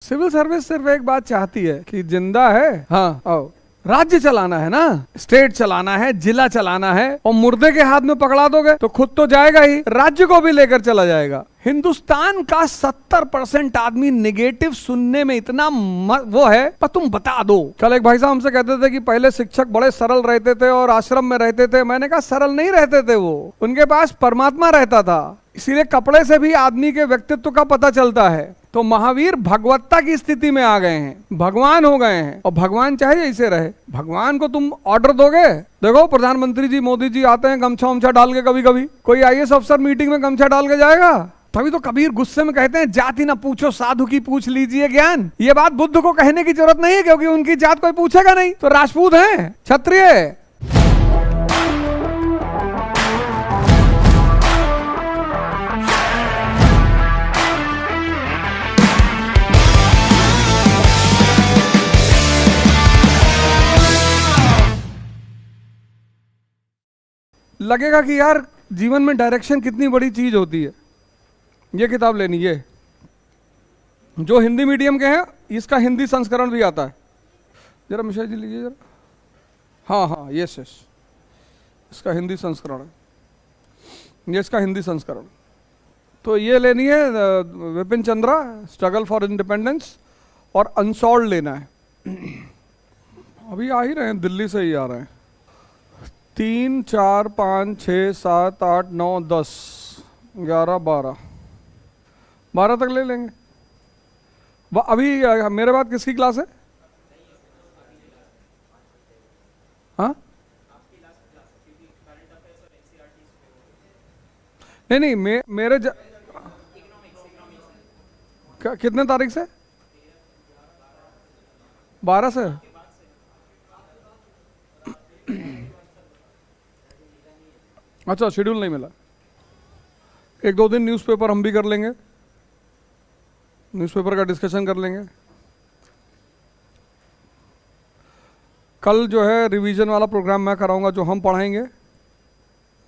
Civil service सिर्फ एक बात चाहती है कि जिंदा है, हाँ आओ, राज्य चलाना है ना, स्टेट चलाना है, जिला चलाना है, और मुर्दे के हाथ में पकड़ा दोगे तो खुद तो जाएगा ही, राज्य को भी लेकर चला जाएगा। हिंदुस्तान का 70% आदमी नेगेटिव सुनने में इतना वो है, पर तुम बता दो। कल एक भाई साहब हमसे कहते थे कि पहले शिक्षक बड़े सरल रहते थे और आश्रम में रहते थे। मैंने कहा सरल नहीं रहते थे, वो उनके पास परमात्मा रहता था, इसीलिए कपड़े से भी आदमी के व्यक्तित्व का पता चलता है। तो महावीर भगवत्ता की स्थिति में आ गए हैं, भगवान हो गए हैं, और भगवान चाहे जैसे रहे, भगवान को तुम ऑर्डर दोगे। देखो प्रधानमंत्री जी मोदी जी आते हैं गमछा उमछा डाल के, कभी कभी कोई आईएएस अफसर मीटिंग में गमछा डाल के जाएगा? तभी तो कबीर गुस्से में कहते हैं जाति ना पूछो साधु की पूछ लीजिए ज्ञान। ये बात बुद्ध को कहने की जरूरत नहीं है, क्योंकि उनकी जात कोई पूछेगा नहीं, तो राजपूत हैं, क्षत्रिय। लगेगा कि यार जीवन में डायरेक्शन कितनी बड़ी चीज होती है। ये किताब लेनी है, जो हिंदी मीडियम के हैं, इसका हिंदी संस्करण भी आता है। जरा मिश्रा जी लीजिए जरा, हाँ हाँ यस यस, इसका हिंदी संस्करण है, ये इसका हिंदी संस्करण। तो ये लेनी है, Vipin Chandra struggle for independence, और अनसॉल्व लेना है। अभी आ ही रहे हैं, दिल्ली से ही आ रहे हैं। 3 4 5 6 7 8 9 10 11 12 तक ले लेंगे। अभी मेरे बाद किसकी क्लास है? हाँ नहीं नहीं, मेरे कितने तारीख से? 12 से। अच्छा, शेड्यूल नहीं मिला। 1-2 दिन न्यूज़पेपर हम भी कर लेंगे, न्यूज़पेपर का डिस्कशन कर लेंगे। कल जो है रिवीजन वाला प्रोग्राम मैं कराऊंगा, जो हम पढ़ाएंगे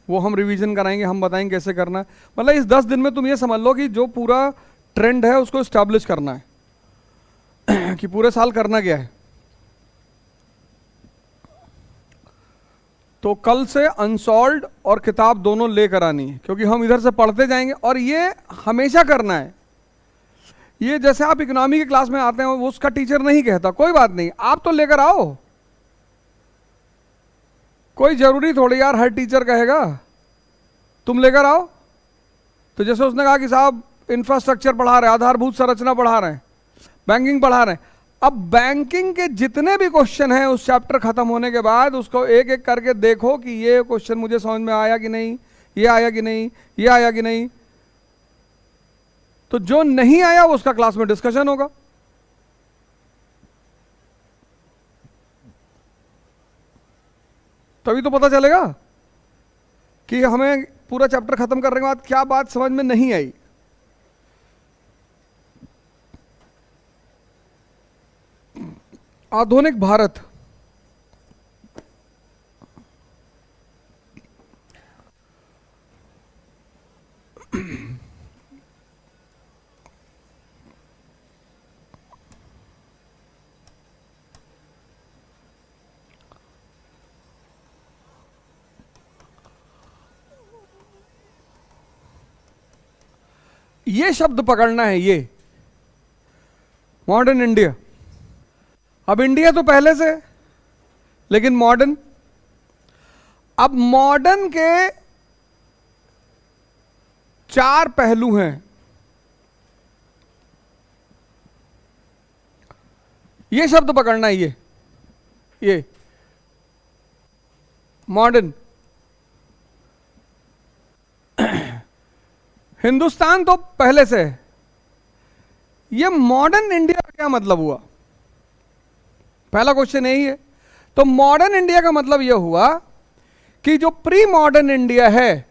वो हम रिवीजन कराएंगे, हम बताएंगे कैसे करना है। मतलब इस 10 दिन में तुम ये समझ लो कि जो पूरा ट्रेंड है उसको एस्टैब्लिश करना है कि पूरे साल करना क्या है। तो कल से अनसॉल्व्ड और किताब दोनों लेकर आनी है, क्योंकि हम इधर से पढ़ते जाएंगे, और ये हमेशा करना है। ये जैसे आप इकोनॉमी की क्लास में आते हैं, वो उसका टीचर नहीं कहता, कोई बात नहीं, आप तो लेकर आओ। कोई जरूरी थोड़ी यार हर टीचर कहेगा, तुम लेकर आओ। तो जैसे उसने कहा कि साहब इंफ्रास्ट्रक्चर पढ़ा रहे हैं, आधारभूत संरचना पढ़ा रहे हैं, बैंकिंग पढ़ा रहे हैं। अब बैंकिंग के जितने भी क्वेश्चन हैं उस चैप्टर खत्म होने के बाद उसको एक एक करके देखो कि ये क्वेश्चन मुझे समझ में आया कि नहीं, ये आया कि नहीं, ये आया कि नहीं। तो जो नहीं आया वो उसका क्लास में डिस्कशन होगा। तभी तो पता चलेगा कि हमें पूरा चैप्टर खत्म करने के बाद क्या बात समझ में नहीं आई। आधुनिक भारत, ये शब्द पकड़ना है, ये मॉडर्न इंडिया। अब इंडिया तो पहले से, लेकिन मॉडर्न, अब मॉडर्न के 4 पहलू हैं। ये शब्द पकड़ना है, ये मॉडर्न। हिंदुस्तान तो पहले से है, ये मॉडर्न इंडिया का क्या मतलब हुआ? पहला क्वेश्चन यही है। तो मॉडर्न इंडिया का मतलब यह हुआ कि जो प्री मॉडर्न इंडिया है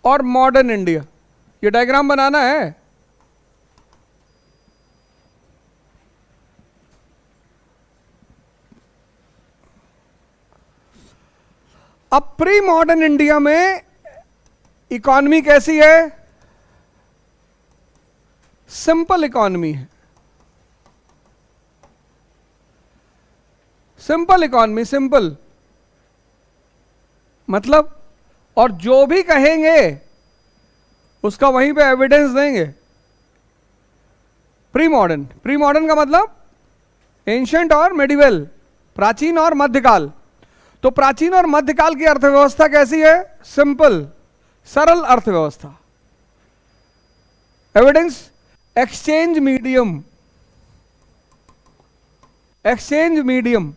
और मॉडर्न इंडिया, ये डायग्राम बनाना है। अब प्री मॉडर्न इंडिया में इकॉनमी कैसी है? सिंपल इकोनॉमी है, सिंपल इकोनॉमी, सिंपल मतलब, और जो भी कहेंगे उसका वहीं पे एविडेंस देंगे। प्री मॉडर्न, प्री मॉडर्न का मतलब एंशिएंट और मेडिवल, प्राचीन और मध्यकाल। तो प्राचीन और मध्यकाल की अर्थव्यवस्था कैसी है? सिंपल, सरल अर्थव्यवस्था। Evidence, exchange medium, exchange medium,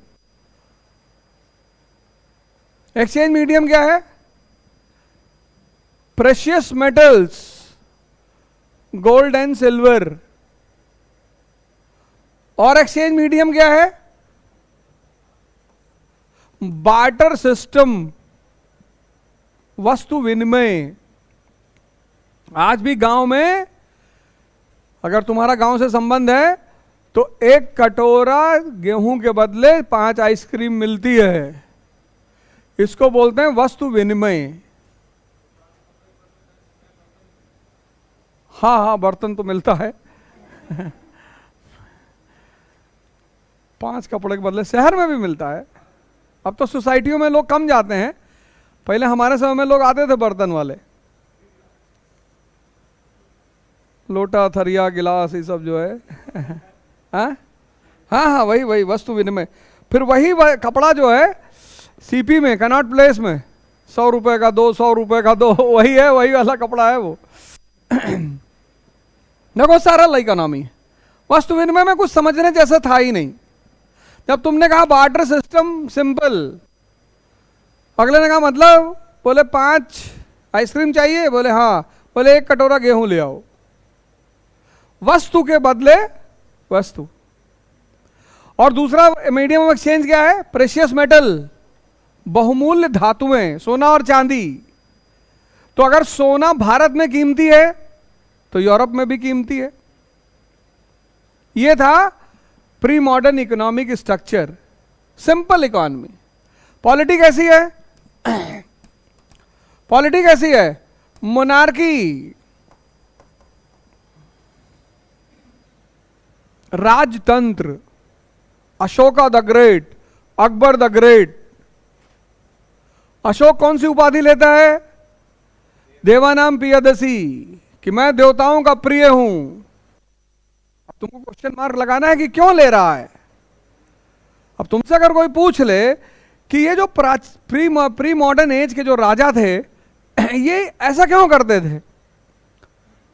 exchange medium क्या है? Precious metals, gold and silver. और एक्सचेंज मीडियम क्या है? बार्टर सिस्टम, वस्तु विनिमय। आज भी गांव में, अगर तुम्हारा गांव से संबंध है तो एक कटोरा गेहूं के बदले 5 आइसक्रीम मिलती है। इसको बोलते हैं वस्तु विनिमय। हाँ हाँ, बर्तन तो मिलता है 5 कपड़े के बदले। शहर में भी मिलता है। अब तो सोसाइटियों में लोग कम जाते हैं, पहले हमारे समय में लोग आते थे बर्तन वाले, लोटा थरिया गिलास ये सब जो है हाँ हाँ हाँ, वही वही वस्तु विनिमय। फिर वही कपड़ा जो है सीपी में, कनॉट प्लेस में 100 रुपए का 2, 100 रुपए का 2, वही है, वही वाला कपड़ा है वो देखो सरल इकोनॉमी। वस्तु विनिमय में कुछ समझने जैसा था ही नहीं। जब तुमने कहा बार्टर सिस्टम सिंपल, अगले ने कहा मतलब, बोले 5 आइसक्रीम चाहिए, बोले हाँ, बोले 1 कटोरा गेहूं ले आओ। वस्तु के बदले वस्तु। और दूसरा मीडियम ऑफ एक्सचेंज क्या है? प्रेशियस मेटल, बहुमूल्य धातुएं, सोना और चांदी। तो अगर सोना भारत में कीमती है तो यूरोप में भी कीमती है। यह था pre modern economic structure, simple economy. Polity कैसी है? पॉलिटी कैसी है? मोनार्की, राजतंत्र, Ashoka the great, Akbar the great. Ashok कौन सी उपाधि लेता है? देवानाम पियदसी, कि मैं देवताओं का प्रिय हूं। अब तुमको क्वेश्चन मार्क लगाना है कि क्यों ले रहा है। अब तुमसे अगर कोई पूछ ले कि ये जो प्री मॉडर्न एज के जो राजा थे ये ऐसा क्यों करते थे,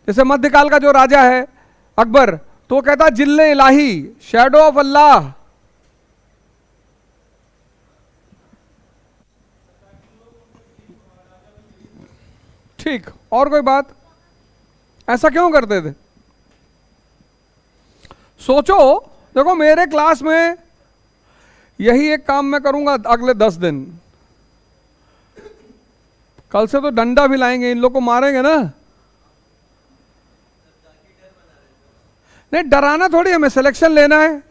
जैसे मध्यकाल का जो राजा है अकबर, तो वो कहता जिल्ले इलाही, शैडो ऑफ अल्लाह। ठीक, और कोई बात? ऐसा क्यों करते थे? सोचो, देखो मेरे क्लास में यही एक काम मैं करूंगा अगले 10 दिन। कल से तो डंडा भी लाएंगे, इन लोग को मारेंगे ना। नहीं, डराना थोड़ी, हमें सिलेक्शन लेना है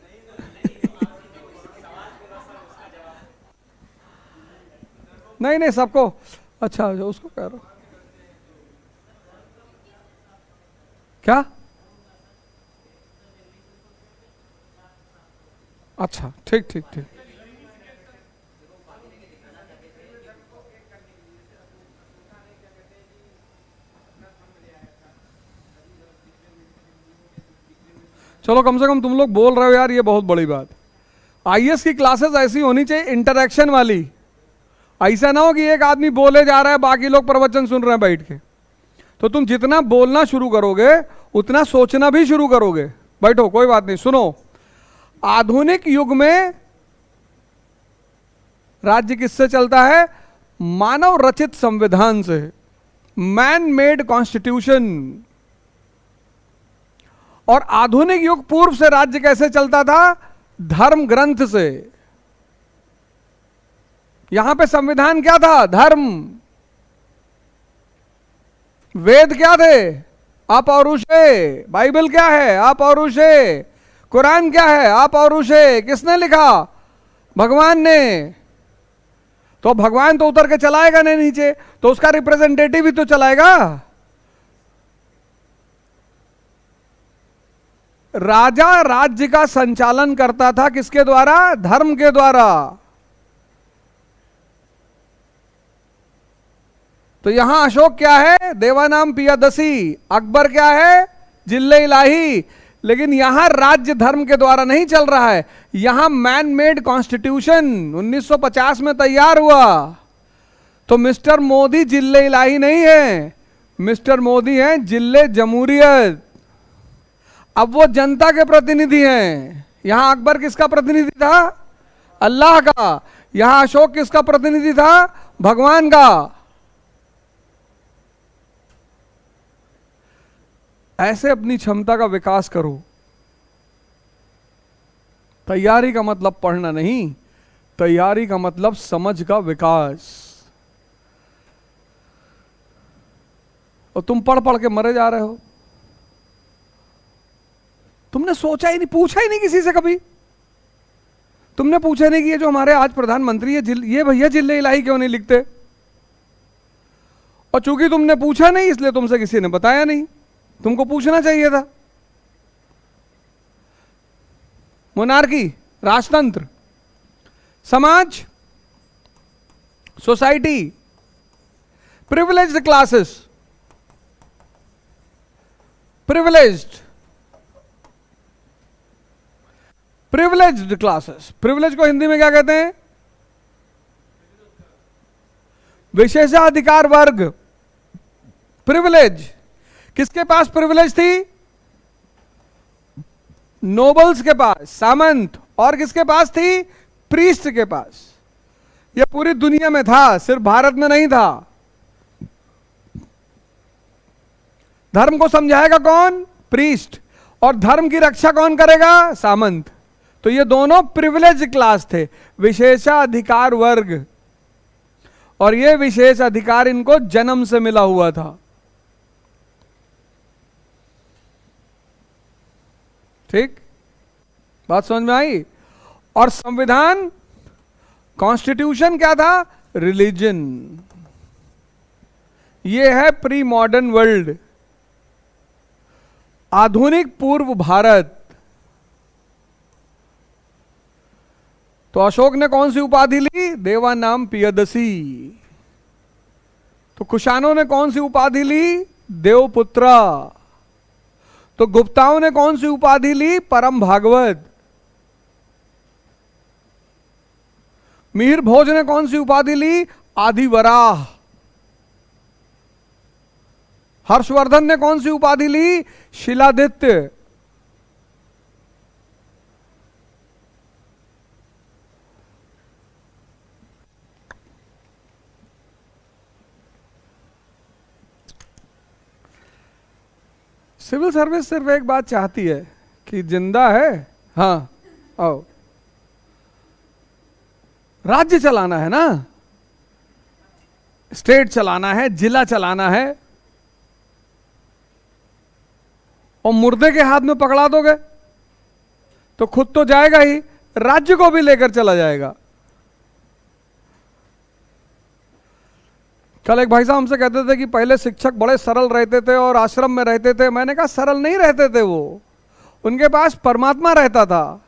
नहीं नहीं, सबको। अच्छा, उसको कह रहा हूं क्या? अच्छा, ठीक ठीक ठीक। चलो, कम से कम तुम लोग बोल रहे हो यार, ये बहुत बड़ी बात। आईएएस की क्लासेस ऐसी होनी चाहिए, इंटरेक्शन वाली। ऐसा ना हो कि एक आदमी बोले जा रहा है, बाकी लोग प्रवचन सुन रहे हैं बैठ के। तो तुम जितना बोलना शुरू करोगे उतना सोचना भी शुरू करोगे। बैठो, कोई बात नहीं, सुनो। आधुनिक युग में राज्य किससे चलता है? मानव रचित संविधान से, मैन मेड कॉन्स्टिट्यूशन। और आधुनिक युग पूर्व से राज्य कैसे चलता था? धर्म ग्रंथ से। यहां पे संविधान क्या था? धर्म। वेद क्या थे? अपौरुषे। बाइबल क्या है? अपौरुषे। कुरान क्या है? अपौरुषे। किसने लिखा? भगवान ने। तो भगवान तो उतर के चलाएगा नहीं नीचे, तो उसका रिप्रेजेंटेटिव ही तो चलाएगा। राजा राज्य का संचालन करता था किसके द्वारा? धर्म के द्वारा। तो यहां अशोक क्या है? देवानाम पियदसी। अकबर क्या है? जिल्ले इलाही। लेकिन यहां राज्य धर्म के द्वारा नहीं चल रहा है, यहां मैन मेड कॉन्स्टिट्यूशन 1950 में तैयार हुआ। तो मिस्टर मोदी जिल्ले इलाही नहीं है, मिस्टर मोदी हैं जिल्ले जमहूरियत। अब वो जनता के प्रतिनिधि हैं। यहां अकबर किसका प्रतिनिधि था? अल्लाह का। यहां अशोक किसका प्रतिनिधि था? भगवान का। ऐसे अपनी क्षमता का विकास करो। तैयारी का मतलब पढ़ना नहीं, तैयारी का मतलब समझ का विकास। और तुम पढ़ पढ़ के मरे जा रहे हो। तुमने सोचा ही नहीं, पूछा ही नहीं किसी से कभी। तुमने पूछा नहीं कि ये जो हमारे आज प्रधानमंत्री है ये भैया जिल्ले इलाही क्यों नहीं लिखते? और चूंकि तुमने पूछा नहीं इसलिए तुमसे किसी ने बताया नहीं। तुमको पूछना चाहिए था। मोनार्की, राजतंत्र, समाज, society, privileged classes, privileged classes. Privilege को हिंदी में क्या कहते हैं? विशेषाधिकार वर्ग। प्रिविलेज किसके पास प्रिविलेज थी? नोबल्स के पास, सामंत। और किसके पास थी? प्रीस्ट के पास। यह पूरी दुनिया में था, सिर्फ भारत में नहीं था। धर्म को समझाएगा कौन? प्रीस्ट। और धर्म की रक्षा कौन करेगा? सामंत। तो ये दोनों प्रिविलेज क्लास थे, विशेषाधिकार वर्ग। और ये विशेष अधिकार इनको जन्म से मिला हुआ था। ठीक, बात समझ में आई? और संविधान, कॉन्स्टिट्यूशन क्या था? रिलीजन। ये है प्री मॉडर्न वर्ल्ड, आधुनिक पूर्व भारत। तो अशोक ने कौन सी उपाधि ली? देवानाम पियदसी। तो कुशानों ने कौन सी उपाधि ली? देवपुत्रा। तो गुप्ताओं ने कौन सी उपाधि ली? परम भागवत। मिहिर भोज ने कौन सी उपाधि ली? आदिवराह। हर्षवर्धन ने कौन सी उपाधि ली? शिलादित्य। सिविल सर्विस सिर्फ एक बात चाहती है कि जिंदा है, हाँ आओ, राज्य चलाना है ना, स्टेट चलाना है, जिला चलाना है। और मुर्दे के हाथ में पकड़ा दोगे तो खुद तो जाएगा ही, राज्य को भी लेकर चला जाएगा। कल एक भाई साहब हमसे कहते थे कि पहले शिक्षक बड़े सरल रहते थे और आश्रम में रहते थे। मैंने कहा सरल नहीं रहते थे वो, उनके पास परमात्मा रहता था।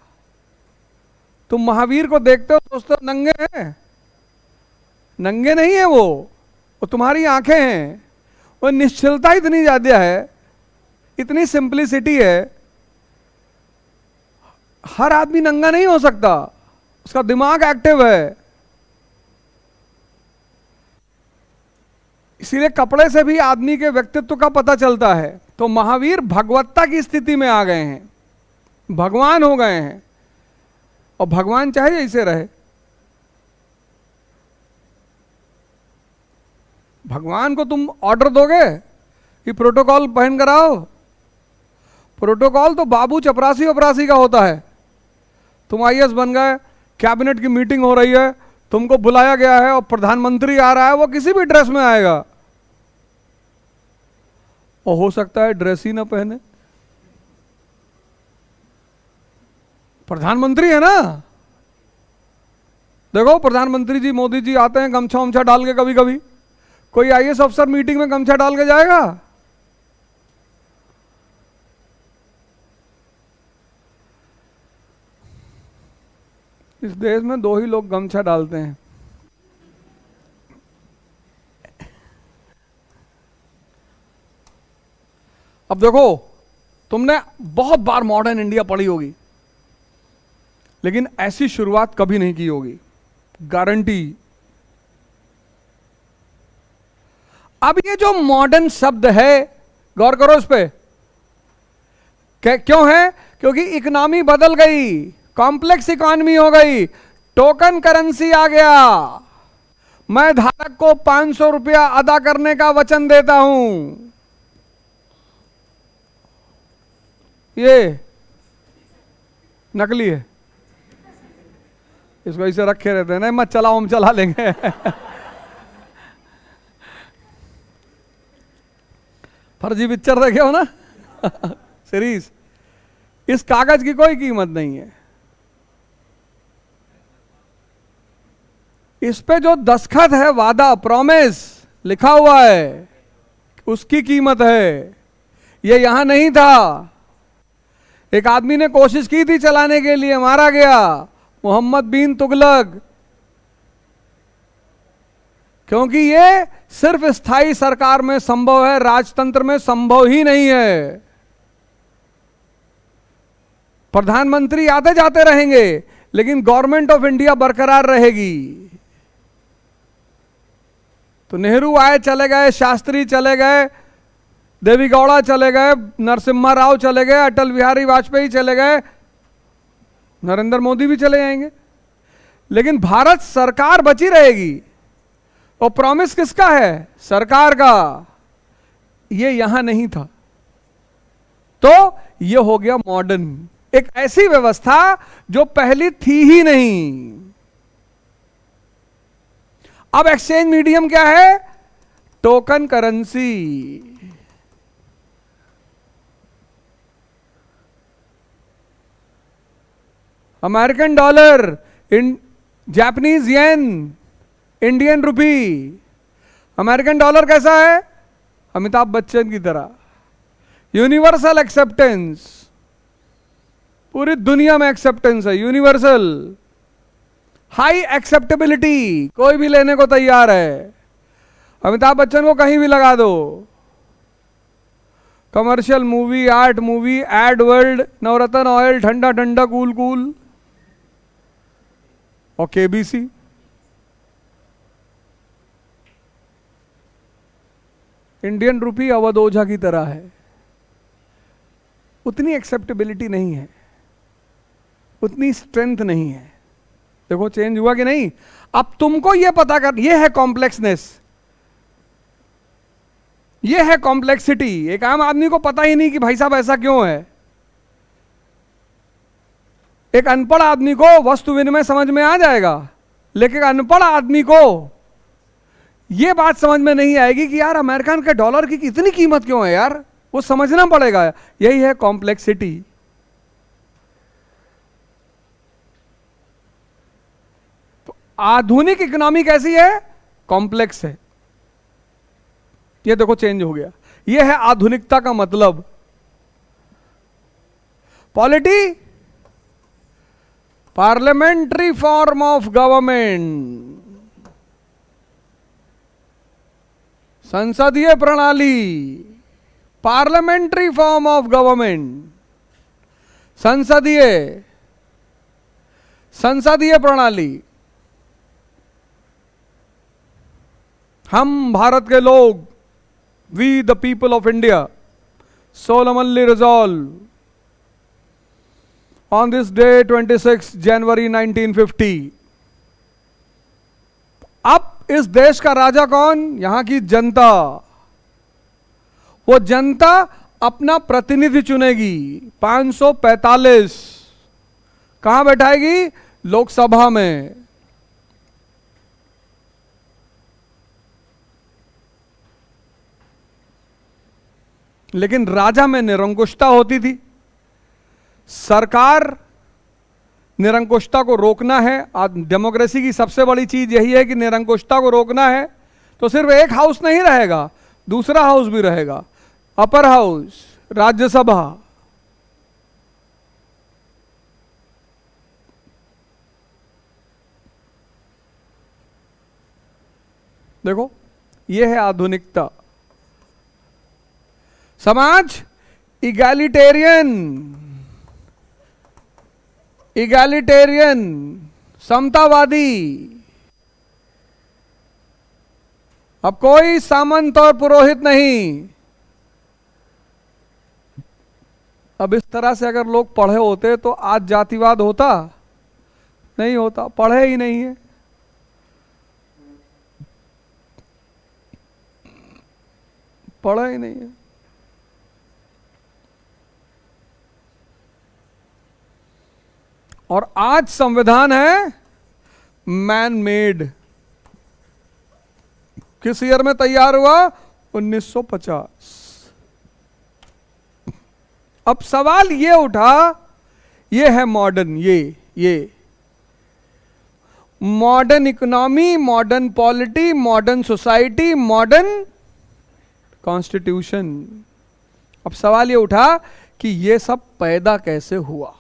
तुम महावीर को देखते हो सोचते हो नंगे हैं, नंगे नहीं है वो तुम्हारी आंखें हैं। वो निश्चलता इतनी ज्यादा है, इतनी सिंप्लिसिटी है। हर आदमी नंगा नहीं हो सकता, उसका दिमाग एक्टिव है। इसीलिए कपड़े से भी आदमी के व्यक्तित्व का पता चलता है। तो महावीर भगवत्ता की स्थिति में आ गए हैं, भगवान हो गए हैं। और भगवान चाहे ऐसे रहे, भगवान को तुम ऑर्डर दोगे कि प्रोटोकॉल पहन कर आओ? प्रोटोकॉल तो बाबू चपरासी उपरासी का होता है। तुम आईएएस बन गए, कैबिनेट की मीटिंग हो रही है, तुमको बुलाया गया है और प्रधानमंत्री आ रहा है, वो किसी भी ड्रेस में आएगा। और हो सकता है ड्रेस ही ना पहने, प्रधानमंत्री है ना। देखो प्रधानमंत्री जी, मोदी जी आते हैं गमछा वमछा डाल के कभी कभी। कोई आईएएस अफसर मीटिंग में गमछा डाल के जाएगा? इस देश में 2 ही लोग गमछा डालते हैं। अब देखो, तुमने बहुत बार मॉडर्न इंडिया पढ़ी होगी, लेकिन ऐसी शुरुआत कभी नहीं की होगी, गारंटी। अब ये जो मॉडर्न शब्द है, गौर करो इस पे, क्यों है? क्योंकि इकोनॉमी बदल गई, कॉम्प्लेक्स इकोनॉमी हो गई, टोकन करेंसी आ गया। मैं धारक को 500 रुपया अदा करने का वचन देता हूं। ये नकली है, इसको ऐसे रखे रहते हैं, नहीं मत चलाओ, हम चला लेंगे। फर्जी पिक्चर देखे हो ना, सीरीज। इस कागज की कोई कीमत नहीं है, इस पे जो दस्तखत है, वादा, प्रॉमिस लिखा हुआ है, उसकी कीमत है। ये यहां नहीं था। एक आदमी ने कोशिश की थी चलाने के लिए, मारा गया, मोहम्मद बिन तुगलक। क्योंकि ये सिर्फ स्थायी सरकार में संभव है, राजतंत्र में संभव ही नहीं है। प्रधानमंत्री आते जाते रहेंगे, लेकिन गवर्नमेंट ऑफ इंडिया बरकरार रहेगी। तो नेहरू आए चले गए, शास्त्री चले गए, देवी गौड़ा चले गए, नरसिम्हा राव चले गए, अटल बिहारी वाजपेयी चले गए, नरेंद्र मोदी भी चले जाएंगे, लेकिन भारत सरकार बची रहेगी। और प्रॉमिस किसका है? सरकार का। ये यहां नहीं था, तो ये हो गया मॉडर्न, एक ऐसी व्यवस्था जो पहले थी ही नहीं। अब एक्सचेंज मीडियम क्या है? Token currency. American dollar, Japanese yen, Indian rupee. American dollar कैसा है? अमिताभ बच्चन की तरह यूनिवर्सल एक्सेप्टेंस, पूरी दुनिया में एक्सेप्टेंस है, यूनिवर्सल, हाई एक्सेप्टेबिलिटी, कोई भी लेने को तैयार है। अमिताभ बच्चन को कहीं भी लगा दो, commercial movie, art movie, ad world, Navratna oil, ठंडा ठंडा कूल कूल, और KBC. Indian rupee Avadh Ojha की तरह है, उतनी एक्सेप्टेबिलिटी नहीं है, उतनी स्ट्रेंथ नहीं है। देखो चेंज हुआ कि नहीं? अब तुमको यह पता कर, यह है कॉम्प्लेक्सनेस, यह है कॉम्प्लेक्सिटी। एक आम आदमी को पता ही नहीं कि भाई साहब ऐसा क्यों है। एक अनपढ़ आदमी को वस्तु विनिमय समझ में आ जाएगा, लेकिन अनपढ़ आदमी को यह बात समझ में नहीं आएगी कि यार अमेरिकन के डॉलर की इतनी कीमत क्यों है यार, वो समझना पड़ेगा। यही है कॉम्प्लेक्सिटी। तो आधुनिक इकोनॉमी कैसी है? कॉम्प्लेक्स है। ये देखो चेंज हो गया, ये है आधुनिकता का मतलब। Polity, parliamentary form of government, संसदीय प्रणाली, पार्लियामेंट्री फॉर्म ऑफ गवर्नमेंट, संसदीय प्रणाली। हम भारत के लोग, we the people of India solemnly resolve on this day 26 January 1950। अब इस देश का राजा कौन? यहां की जनता। वो जनता अपना प्रतिनिधि चुनेगी। 545 कहां बैठाएगी? लोकसभा में। लेकिन राजा में निरंकुशता होती थी। सरकार निरंकुशता को रोकना है। डेमोक्रेसी की सबसे बड़ी चीज यही है कि निरंकुशता को रोकना है। तो सिर्फ एक हाउस नहीं रहेगा, दूसरा हाउस भी रहेगा, अपर हाउस, राज्यसभा। देखो, ये है आधुनिकता। समाज इगैलिटेरियन, इगैलिटेरियन, समतावादी। अब कोई सामंत और पुरोहित नहीं। अब इस तरह से अगर लोग पढ़े होते तो आज जातिवाद होता? नहीं होता, पढ़े ही नहीं है। पढ़ा ही नहीं है। और आज संविधान है मैन मेड। किस ईयर में तैयार हुआ? 1950। अब सवाल ये उठा, ये है मॉडर्न, ये modern economy, modern polity, modern society, modern constitution. अब सवाल ये उठा कि ये सब पैदा कैसे हुआ?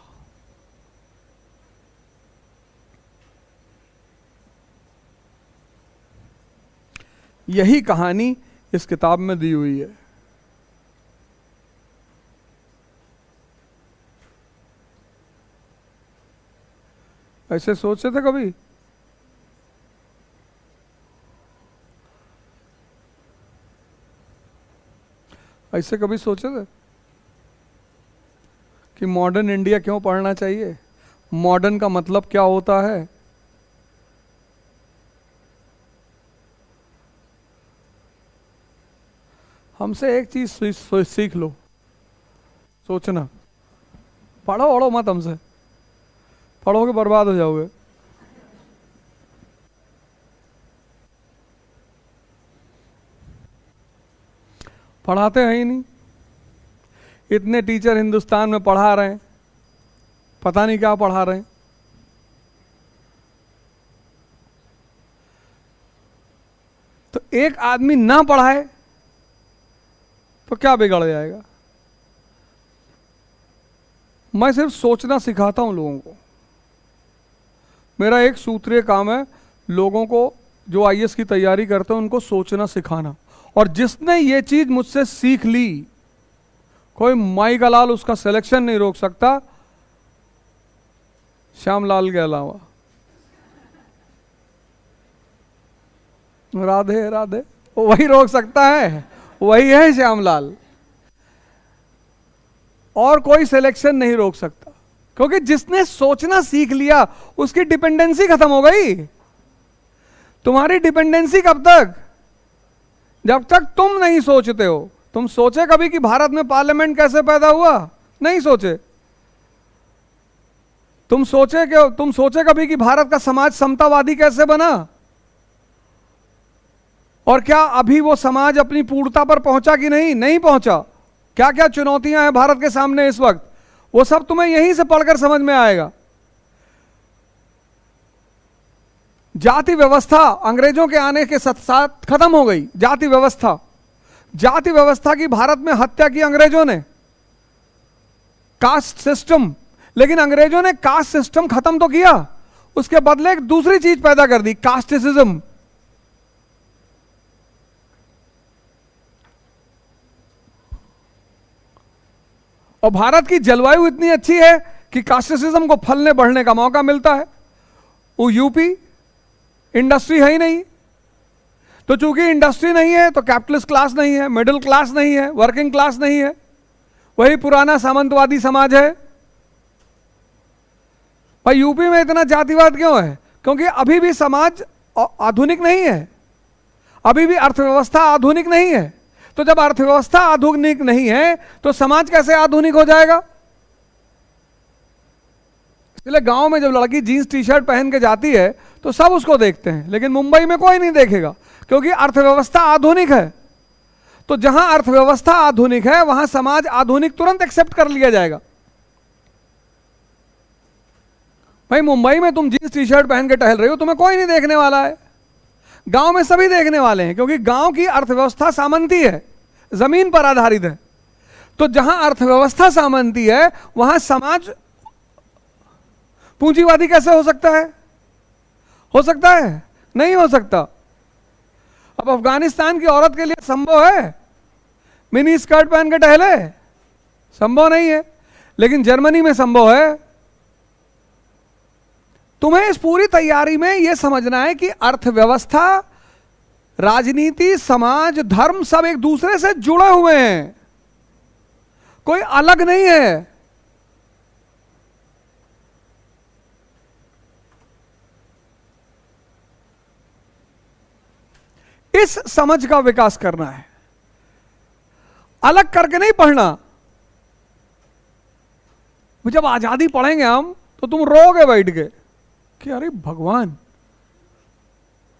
यही कहानी इस किताब में दी हुई है। ऐसे सोचे थे कभी? ऐसे कभी सोचे थे कि मॉडर्न इंडिया क्यों पढ़ना चाहिए? मॉडर्न का मतलब क्या होता है? हमसे एक चीज सीख लो, सोचना। पढ़ो मत हमसे, पढ़ोगे बर्बाद हो जाओगे। पढ़ाते हैं ही नहीं। इतने टीचर हिंदुस्तान में पढ़ा रहे हैं, पता नहीं क्या पढ़ा रहे हैं। तो एक आदमी ना पढ़ाए तो क्या बिगड़ जाएगा? मैं सिर्फ सोचना सिखाता हूं लोगों को। मेरा एक सूत्रीय काम है लोगों को, जो आईएएस की तैयारी करते हैं, उनको सोचना सिखाना। और जिसने ये चीज मुझसे सीख ली, कोई माई का लाल उसका सिलेक्शन नहीं रोक सकता, श्यामलाल के अलावा। राधे राधे, वही रोक सकता है, वही है श्यामलाल। और कोई सिलेक्शन नहीं रोक सकता, क्योंकि जिसने सोचना सीख लिया उसकी डिपेंडेंसी खत्म हो गई। तुम्हारी डिपेंडेंसी कब तक? जब तक तुम नहीं सोचते हो। तुम सोचे कभी कि भारत में पार्लियामेंट कैसे पैदा हुआ? नहीं सोचे। तुम सोचे कभी कि भारत का समाज समतावादी कैसे बना? और क्या अभी वो समाज अपनी पूर्णता पर पहुंचा कि नहीं? नहीं पहुंचा। क्या क्या चुनौतियां हैं भारत के सामने इस वक्त, वो सब तुम्हें यहीं से पढ़कर समझ में आएगा। जाति व्यवस्था अंग्रेजों के आने के साथ खत्म हो गई। जाति व्यवस्था की भारत में हत्या की अंग्रेजों ने। कास्ट सिस्टम, लेकिन अंग्रेजों ने कास्ट सिस्टम खत्म तो किया, उसके बदले एक दूसरी चीज पैदा कर दी, कास्टिसिज्म। और भारत की जलवायु इतनी अच्छी है कि कास्टिसिज्म को फलने बढ़ने का मौका मिलता है। वो यूपी इंडस्ट्री है ही नहीं, तो चूंकि इंडस्ट्री नहीं है तो कैपिटलिस्ट क्लास नहीं है, मिडिल क्लास नहीं है, वर्किंग क्लास नहीं है, वही पुराना सामंतवादी समाज है। भाई यूपी में इतना जातिवाद क्यों है? क्योंकि अभी भी समाज आधुनिक नहीं है, अभी भी अर्थव्यवस्था आधुनिक नहीं है। तो जब अर्थव्यवस्था आधुनिक नहीं है तो समाज कैसे आधुनिक हो जाएगा? इसलिए गांव में जब लड़की जीन्स टी शर्ट पहन के जाती है तो सब उसको देखते हैं, लेकिन मुंबई में कोई नहीं देखेगा, क्योंकि अर्थव्यवस्था आधुनिक है। तो जहां अर्थव्यवस्था आधुनिक है वहां समाज आधुनिक तुरंत एक्सेप्ट कर लिया जाएगा। भाई मुंबई में तुम जीन्स टी शर्ट पहन के टहल रहे हो, तुम्हें कोई नहीं देखने वाला है। गांव में सभी देखने वाले हैं, क्योंकि गांव की अर्थव्यवस्था सामंती है, जमीन पर आधारित है। तो जहां अर्थव्यवस्था सामंती है वहां समाज पूंजीवादी कैसे हो सकता है? हो सकता है? नहीं हो सकता। अब अफगानिस्तान की औरत के लिए संभव है मिनी स्कर्ट पहन के टहले? संभव नहीं है, लेकिन जर्मनी में संभव है। तुम्हें इस पूरी तैयारी में यह समझना है कि अर्थव्यवस्था, राजनीति, समाज, धर्म सब एक दूसरे से जुड़े हुए हैं, कोई अलग नहीं है। इस समझ का विकास करना है, अलग करके नहीं पढ़ना। जब आजादी पढ़ेंगे हम तो तुम रोगे बैठ के कि अरे भगवान,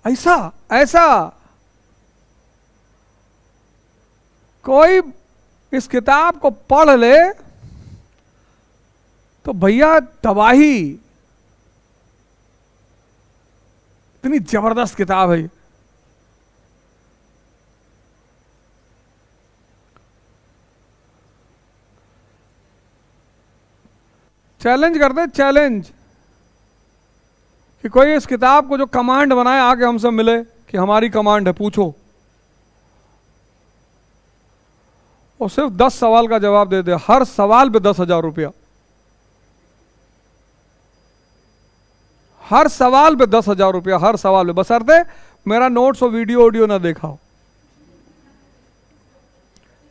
ऐसा ऐसा। कोई इस किताब को पढ़ ले तो भैया तबाही। इतनी जबरदस्त किताब है। चैलेंज करते, चैलेंज कि कोई इस किताब को जो कमांड बनाए आके हमसे मिले कि हमारी कमांड है, पूछो, और सिर्फ 10 सवाल का जवाब दे दे। हर सवाल पे 10,000 रुपया, हर सवाल पे 10,000 रुपया, हर सवाल पे, बशर्ते मेरा नोट्स और वीडियो ऑडियो ना देखा हो।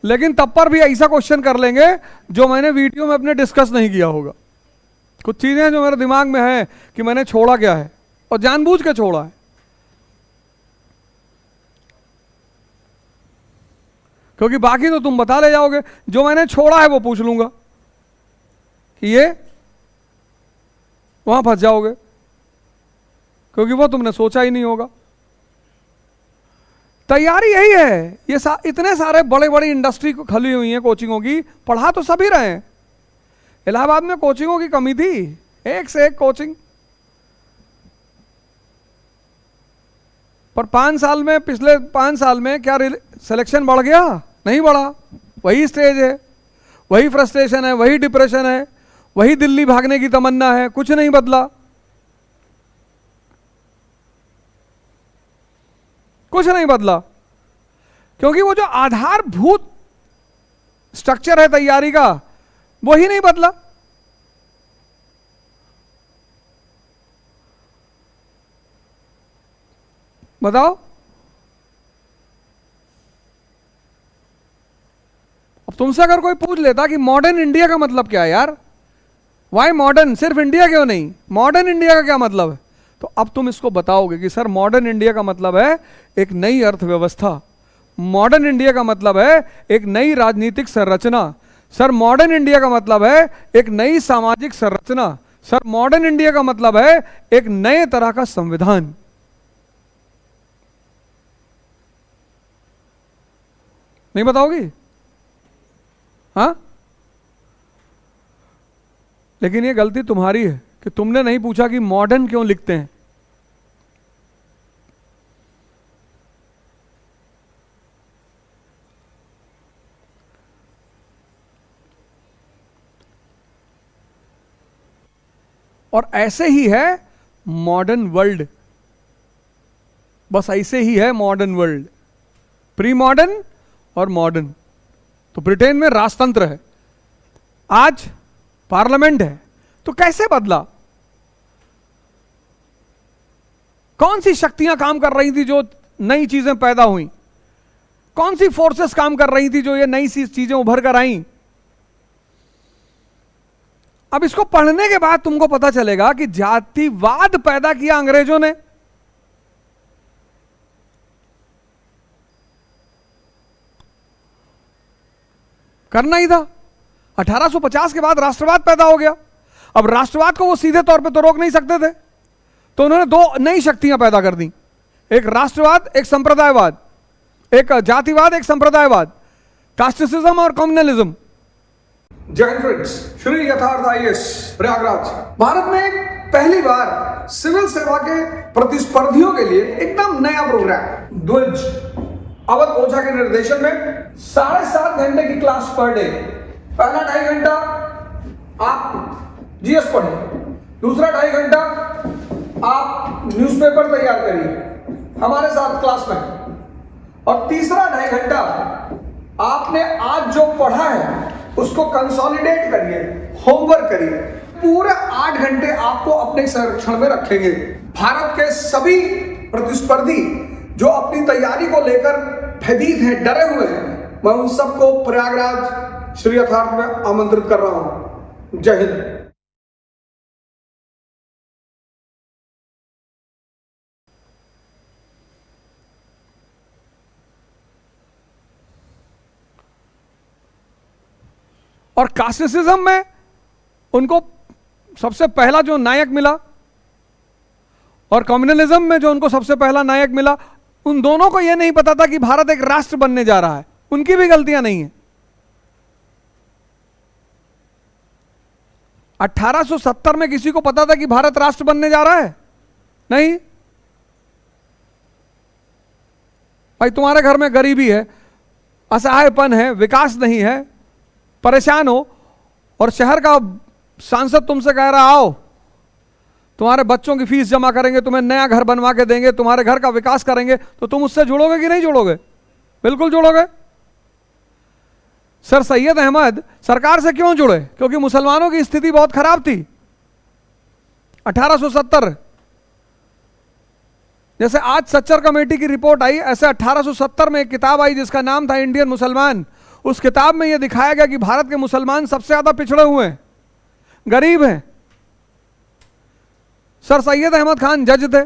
लेकिन तब पर भी ऐसा क्वेश्चन कर लेंगे जो मैंने वीडियो में अपने डिस्कस नहीं किया होगा। कुछ चीजें जो मेरे दिमाग में है कि मैंने छोड़ा क्या है और जानबूझ के छोड़ा है, क्योंकि बाकी तो तुम बता ले जाओगे। जो मैंने छोड़ा है वो पूछ लूंगा कि ये, वहां फंस जाओगे, क्योंकि वो तुमने सोचा ही नहीं होगा। तैयारी यही है। ये इतने सारे बड़े बड़ी इंडस्ट्री खुली हुई हैं कोचिंगों की, पढ़ा तो सभी रहे हैं। इलाहाबाद में कोचिंगों की कमी थी, एक से एक कोचिंग, पर 5 साल में, पिछले 5 साल में क्या सिलेक्शन बढ़ गया? नहीं बढ़ा। वही स्टेज है, वही फ्रस्ट्रेशन है, वही डिप्रेशन है, वही दिल्ली भागने की तमन्ना है, कुछ नहीं बदला, कुछ नहीं बदला। क्योंकि वो जो आधारभूत स्ट्रक्चर है तैयारी का, वही नहीं बदला। बताओ, अब तुमसे अगर कोई पूछ लेता कि मॉडर्न इंडिया का मतलब क्या है यार, वाई मॉडर्न, सिर्फ इंडिया क्यों नहीं, मॉडर्न इंडिया का क्या मतलब है, तो अब तुम इसको बताओगे कि सर मॉडर्न इंडिया का मतलब है एक नई अर्थव्यवस्था, मॉडर्न इंडिया का मतलब है एक नई राजनीतिक संरचना, सर मॉडर्न इंडिया का मतलब है एक नई सामाजिक संरचना, सर मॉडर्न इंडिया का मतलब है एक नए तरह का संविधान। नहीं बताओगी? हाँ, लेकिन ये गलती तुम्हारी है कि तुमने नहीं पूछा कि मॉडर्न क्यों लिखते हैं। और ऐसे ही है मॉडर्न वर्ल्ड, बस ऐसे ही है मॉडर्न वर्ल्ड, प्री मॉडर्न और मॉडर्न। तो ब्रिटेन में राजतंत्र है, आज पार्लियामेंट है, तो कैसे बदला? कौन सी शक्तियां काम कर रही थी जो नई चीजें पैदा हुई? कौन सी फोर्सेस काम कर रही थी जो ये नई सी चीजें उभर कर आई? अब इसको पढ़ने के बाद तुमको पता चलेगा कि जातिवाद पैदा किया अंग्रेजों ने। करना ही था। 1850 के बाद राष्ट्रवाद पैदा हो गया। अब राष्ट्रवाद को वो सीधे तौर पे तो रोक नहीं सकते थे, तो उन्होंने 2 नई शक्तियां पैदा कर दी, एक राष्ट्रवाद, एक संप्रदायवाद, एक जातिवाद, एक संप्रदायवाद, कास्टिसिज्म और कम्युनलिज्म। जय फ्रेंड्स, श्री यथार्थ आईएएस प्रयागराज। भारत में पहली बार सिविल सेवा के प्रतिस्पर्धियों के लिए एकदम नया प्रोग्राम, द्विज अवध ओझा के निर्देशन में 7.5 घंटे की क्लास पर डे। पहला 2.5 घंटा आप जीएस पढ़िए, दूसरा 2.5 घंटा आप न्यूज़पेपर तैयार करिए हमारे साथ क्लास में। और तीसरा 2.5 घंटा आपने आज जो पढ़ा है उसको कंसोलिडेट करिए, होमवर्क करिए। पूरे 8 घंटे आपको अपने संरक्षण में रखेंगे। भारत के सभी प्रतिस्पर्धी जो अपनी तैयारी को लेकर भयभीत हैं, डरे हुए हैं, मैं उन सबको प्रयागराज श्री यथार्थ में आमंत्रित कर रहा हूं। जय हिंद। और कास्टिसिज्म में उनको सबसे पहला जो नायक मिला और कम्युनलिज्म में जो उनको सबसे पहला नायक मिला, उन दोनों को यह नहीं पता था कि भारत एक राष्ट्र बनने जा रहा है। उनकी भी गलतियां नहीं है। 1870 में किसी को पता था कि भारत राष्ट्र बनने जा रहा है? नहीं भाई, तुम्हारे घर में गरीबी है, असहायपन है, विकास नहीं है, परेशान हो, और शहर का सांसद तुमसे कह रहा आओ तुम्हारे बच्चों की फीस जमा करेंगे, तुम्हें नया घर बनवा के देंगे, तुम्हारे घर का विकास करेंगे, तो तुम उससे जुड़ोगे कि नहीं जुड़ोगे? बिल्कुल जुड़ोगे। सर सैयद अहमद सरकार से क्यों जुड़े? क्योंकि मुसलमानों की स्थिति बहुत खराब थी। 1870 जैसे आज सच्चर कमेटी की रिपोर्ट आई, ऐसे 1870 में एक किताब आई जिसका नाम था इंडियन मुसलमान। उस किताब में यह दिखाया गया कि भारत के मुसलमान सबसे ज्यादा पिछड़े हुए हैं, गरीब हैं। सर सैयद अहमद खान जज थे।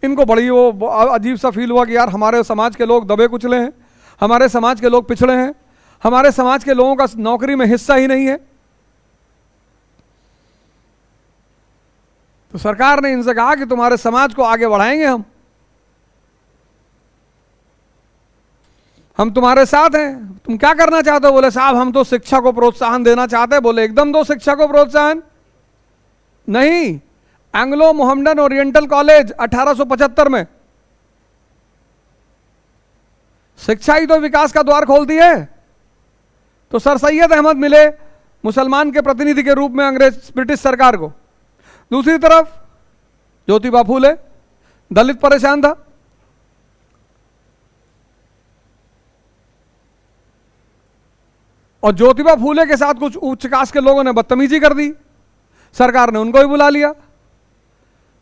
इनको बड़ी वो अजीब सा फील हुआ कि यार हमारे समाज के लोग दबे कुचले हैं, हमारे समाज के लोग पिछड़े हैं, हमारे समाज के लोगों का नौकरी में हिस्सा ही नहीं है। तो सरकार ने इनसे कहा कि तुम्हारे समाज को आगे बढ़ाएंगे हम तुम्हारे साथ हैं, तुम क्या करना चाहते हो? बोले साहब हम तो शिक्षा को प्रोत्साहन देना चाहते हैं। बोले एकदम दो शिक्षा को प्रोत्साहन। नहीं, एंग्लो मोहम्मडन ओरिएंटल कॉलेज 1875 में, शिक्षा ही तो विकास का द्वार खोलती है। तो सर सैयद अहमद मिले मुसलमान के प्रतिनिधि के रूप में अंग्रेज ब्रिटिश सरकार को। दूसरी तरफ ज्योतिबा फूले, दलित परेशान था। और ज्योतिबा फूले के साथ कुछ उच्च कास्ट के लोगों ने बदतमीजी कर दी। सरकार ने उनको भी बुला लिया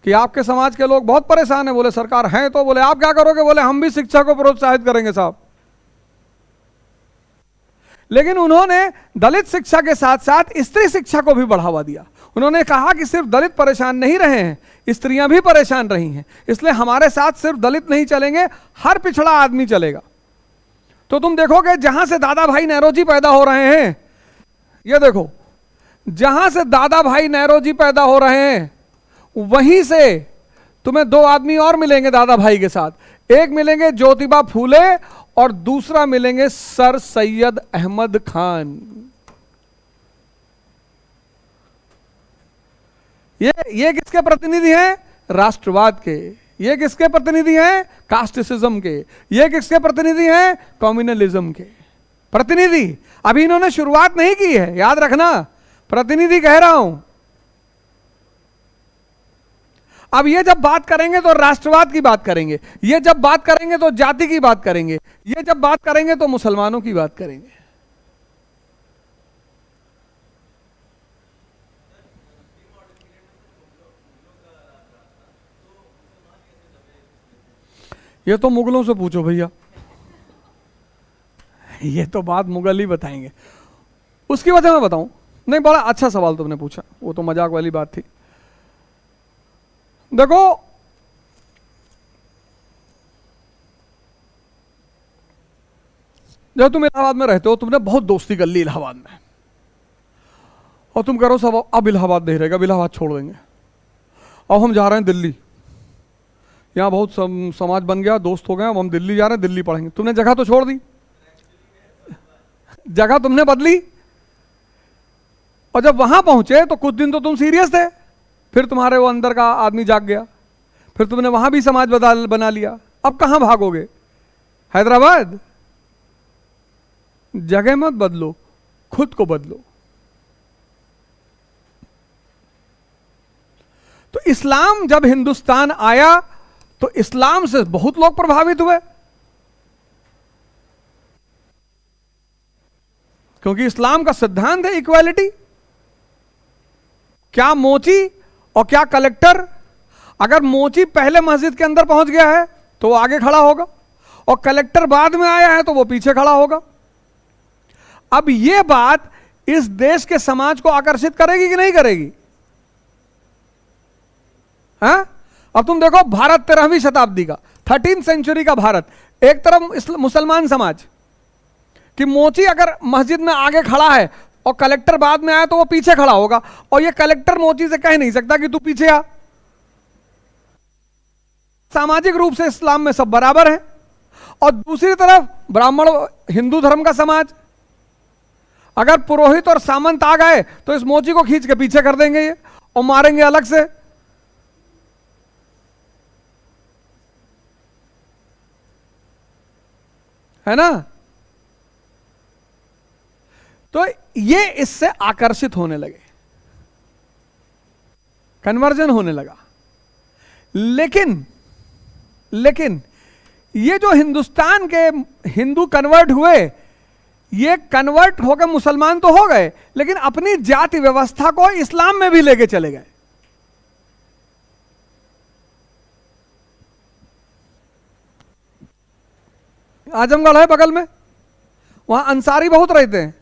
कि आपके समाज के लोग बहुत परेशान हैं। बोले सरकार हैं तो? बोले आप क्या करोगे? बोले हम भी शिक्षा को प्रोत्साहित करेंगे साहब। लेकिन उन्होंने दलित शिक्षा के साथ साथ स्त्री शिक्षा को भी बढ़ावा दिया। उन्होंने कहा कि सिर्फ दलित परेशान नहीं रहे हैं, स्त्रियां भी परेशान रही हैं, इसलिए हमारे साथ सिर्फ दलित नहीं चलेंगे, हर पिछड़ा आदमी चलेगा। तो तुम देखोगे जहां से दादा भाई नेहरूजी पैदा हो रहे हैं, ये देखो, जहां से दादा भाई नेहरूजी पैदा हो रहे हैं वहीं से तुम्हें 2 आदमी और मिलेंगे दादा भाई के साथ। एक मिलेंगे ज्योतिबा फूले और दूसरा मिलेंगे सर सैयद अहमद खान। ये किसके प्रतिनिधि हैं? राष्ट्रवाद के। ये किसके प्रतिनिधि हैं? कास्टिसिज्म के। ये किसके प्रतिनिधि हैं? कम्युनलिज्म के प्रतिनिधि। अभी इन्होंने शुरुआत नहीं की है, याद रखना, प्रतिनिधि कह रहा हूं। अब ये जब बात करेंगे तो राष्ट्रवाद की बात करेंगे, ये जब बात करेंगे तो जाति की बात करेंगे, ये जब बात करेंगे तो मुसलमानों की बात करेंगे। ये तो मुगलों से पूछो भैया, ये तो बात मुगल ही बताएंगे। उसकी वजह मैं बताऊं? नहीं, बड़ा अच्छा सवाल तुमने पूछा, वो तो मजाक वाली बात थी। देखो, जब तुम इलाहाबाद में रहते हो, तुमने बहुत दोस्ती कर ली इलाहाबाद में, और तुम करो सब अब इलाहाबाद नहीं रहेगा, अब इलाहाबाद छोड़ देंगे, अब हम जा रहे हैं दिल्ली, यहाँ बहुत समाज बन गया, दोस्त हो गए, अब हम दिल्ली जा रहे हैं, दिल्ली पढ़ेंगे। तुमने जगह तो छोड़ दी, जगह तुमने बदली, और जब वहां पहुंचे तो कुछ दिन तो तुम सीरियस थे, फिर तुम्हारे वो अंदर का आदमी जाग गया, फिर तुमने वहां भी समाज बना लिया। अब कहां भागोगे? हैदराबाद। जगह मत बदलो, खुद को बदलो। तो इस्लाम जब हिंदुस्तान आया तो इस्लाम से बहुत लोग प्रभावित हुए। क्योंकि इस्लाम का सिद्धांत है इक्वालिटी। क्या मोची और क्या कलेक्टर? अगर मोची पहले मस्जिद के अंदर पहुंच गया है तो वो आगे खड़ा होगा, और कलेक्टर बाद में आया है तो वो पीछे खड़ा होगा। अब ये बात इस देश के समाज को आकर्षित करेगी कि नहीं करेगी? हाँ? अब तुम देखो, भारत 13वीं शताब्दी का, 13th सेंचुरी का भारत, एक तरफ मुसलमान समाज कि मोची अगर मस्जिद में आगे खड़ा है और कलेक्टर बाद में आया तो वो पीछे खड़ा होगा, और ये कलेक्टर मोची से कह नहीं सकता कि तू पीछे आ। सामाजिक रूप से इस्लाम में सब बराबर है। और दूसरी तरफ ब्राह्मण हिंदू धर्म का समाज, अगर पुरोहित और सामंत आ गए तो इस मोची को खींच के पीछे कर देंगे ये, और मारेंगे अलग से। है ना? तो ये इससे आकर्षित होने लगे, कन्वर्जन होने लगा। लेकिन ये जो हिंदुस्तान के हिंदू कन्वर्ट हुए, ये कन्वर्ट होकर मुसलमान तो हो गए, लेकिन अपनी जाति व्यवस्था को इस्लाम में भी लेके चले गए। आजमगढ़ है बगल में, वहां अंसारी बहुत रहते हैं,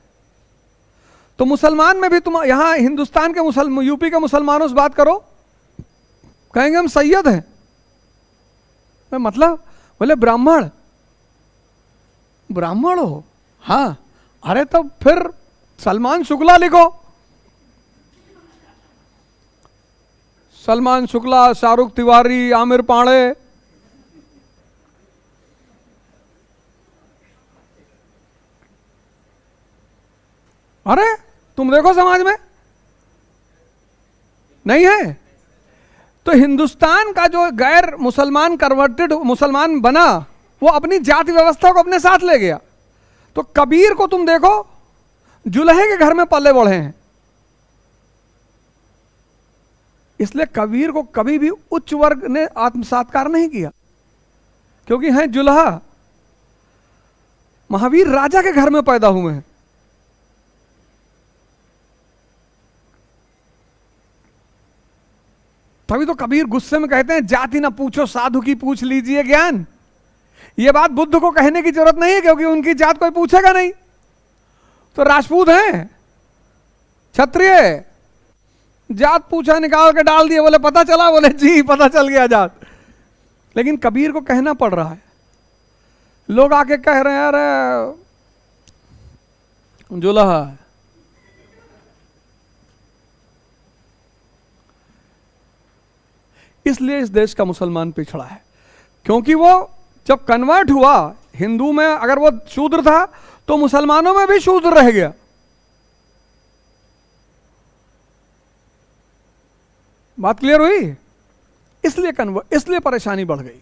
तो मुसलमान में भी तुम यहां हिंदुस्तान के यूपी के मुसलमानों से बात करो, कहेंगे हम सैयद हैं। मतलब बोले ब्राह्मण हो? हाँ, अरे तब फिर सलमान शुक्ला लिखो। सलमान शुक्ला, शाहरुख तिवारी, आमिर पांडे। अरे तुम देखो समाज में नहीं है। तो हिंदुस्तान का जो गैर मुसलमान कन्वर्टेड मुसलमान बना, वो अपनी जाति व्यवस्था को अपने साथ ले गया। तो कबीर को तुम देखो, जुल्हे के घर में पले बढ़े हैं, इसलिए कबीर को कभी भी उच्च वर्ग ने आत्मसात्कार नहीं किया, क्योंकि हैं जुल्हा। महावीर राजा के घर में पैदा हुए हैं। तभी तो कबीर गुस्से में कहते हैं, जाति ना पूछो साधु की पूछ लीजिए ज्ञान। ये बात बुद्ध को कहने की जरूरत नहीं है, क्योंकि उनकी जात कोई पूछेगा नहीं। तो राजपूत हैं, क्षत्रिय, जात पूछा, निकाल के डाल दिए, बोले पता चला, बोले जी पता चल गया जात। लेकिन कबीर को कहना पड़ रहा है। लोग आके कह रहे हैं अरे जुल्हा। इसलिए इस देश का मुसलमान पिछड़ा है, क्योंकि वो जब कन्वर्ट हुआ हिंदू में, अगर वो शूद्र था तो मुसलमानों में भी शूद्र रह गया। बात क्लियर हुई? इसलिए परेशानी बढ़ गई।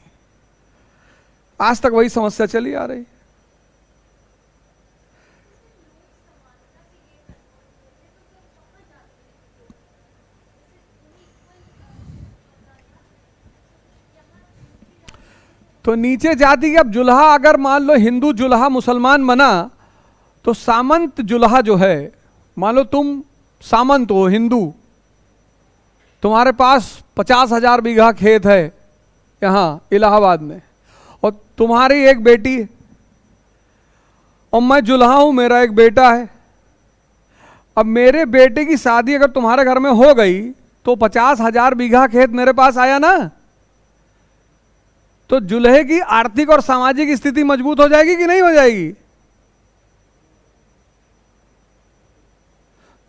आज तक वही समस्या चली आ रही। तो नीचे जाति के, अब जुल्हा अगर मान लो हिंदू जुल्हा मुसलमान बना, तो सामंत जुल्हा जो है, मान लो तुम सामंत हो हिंदू, तुम्हारे पास 50,000 बीघा खेत है यहां इलाहाबाद में, और तुम्हारी एक बेटी, और मैं जुल्हा हूं, मेरा एक बेटा है। अब मेरे बेटे की शादी अगर तुम्हारे घर में हो गई तो 50,000 बीघा खेत मेरे पास आया ना, तो जुल्हे की आर्थिक और सामाजिक स्थिति मजबूत हो जाएगी कि नहीं हो जाएगी?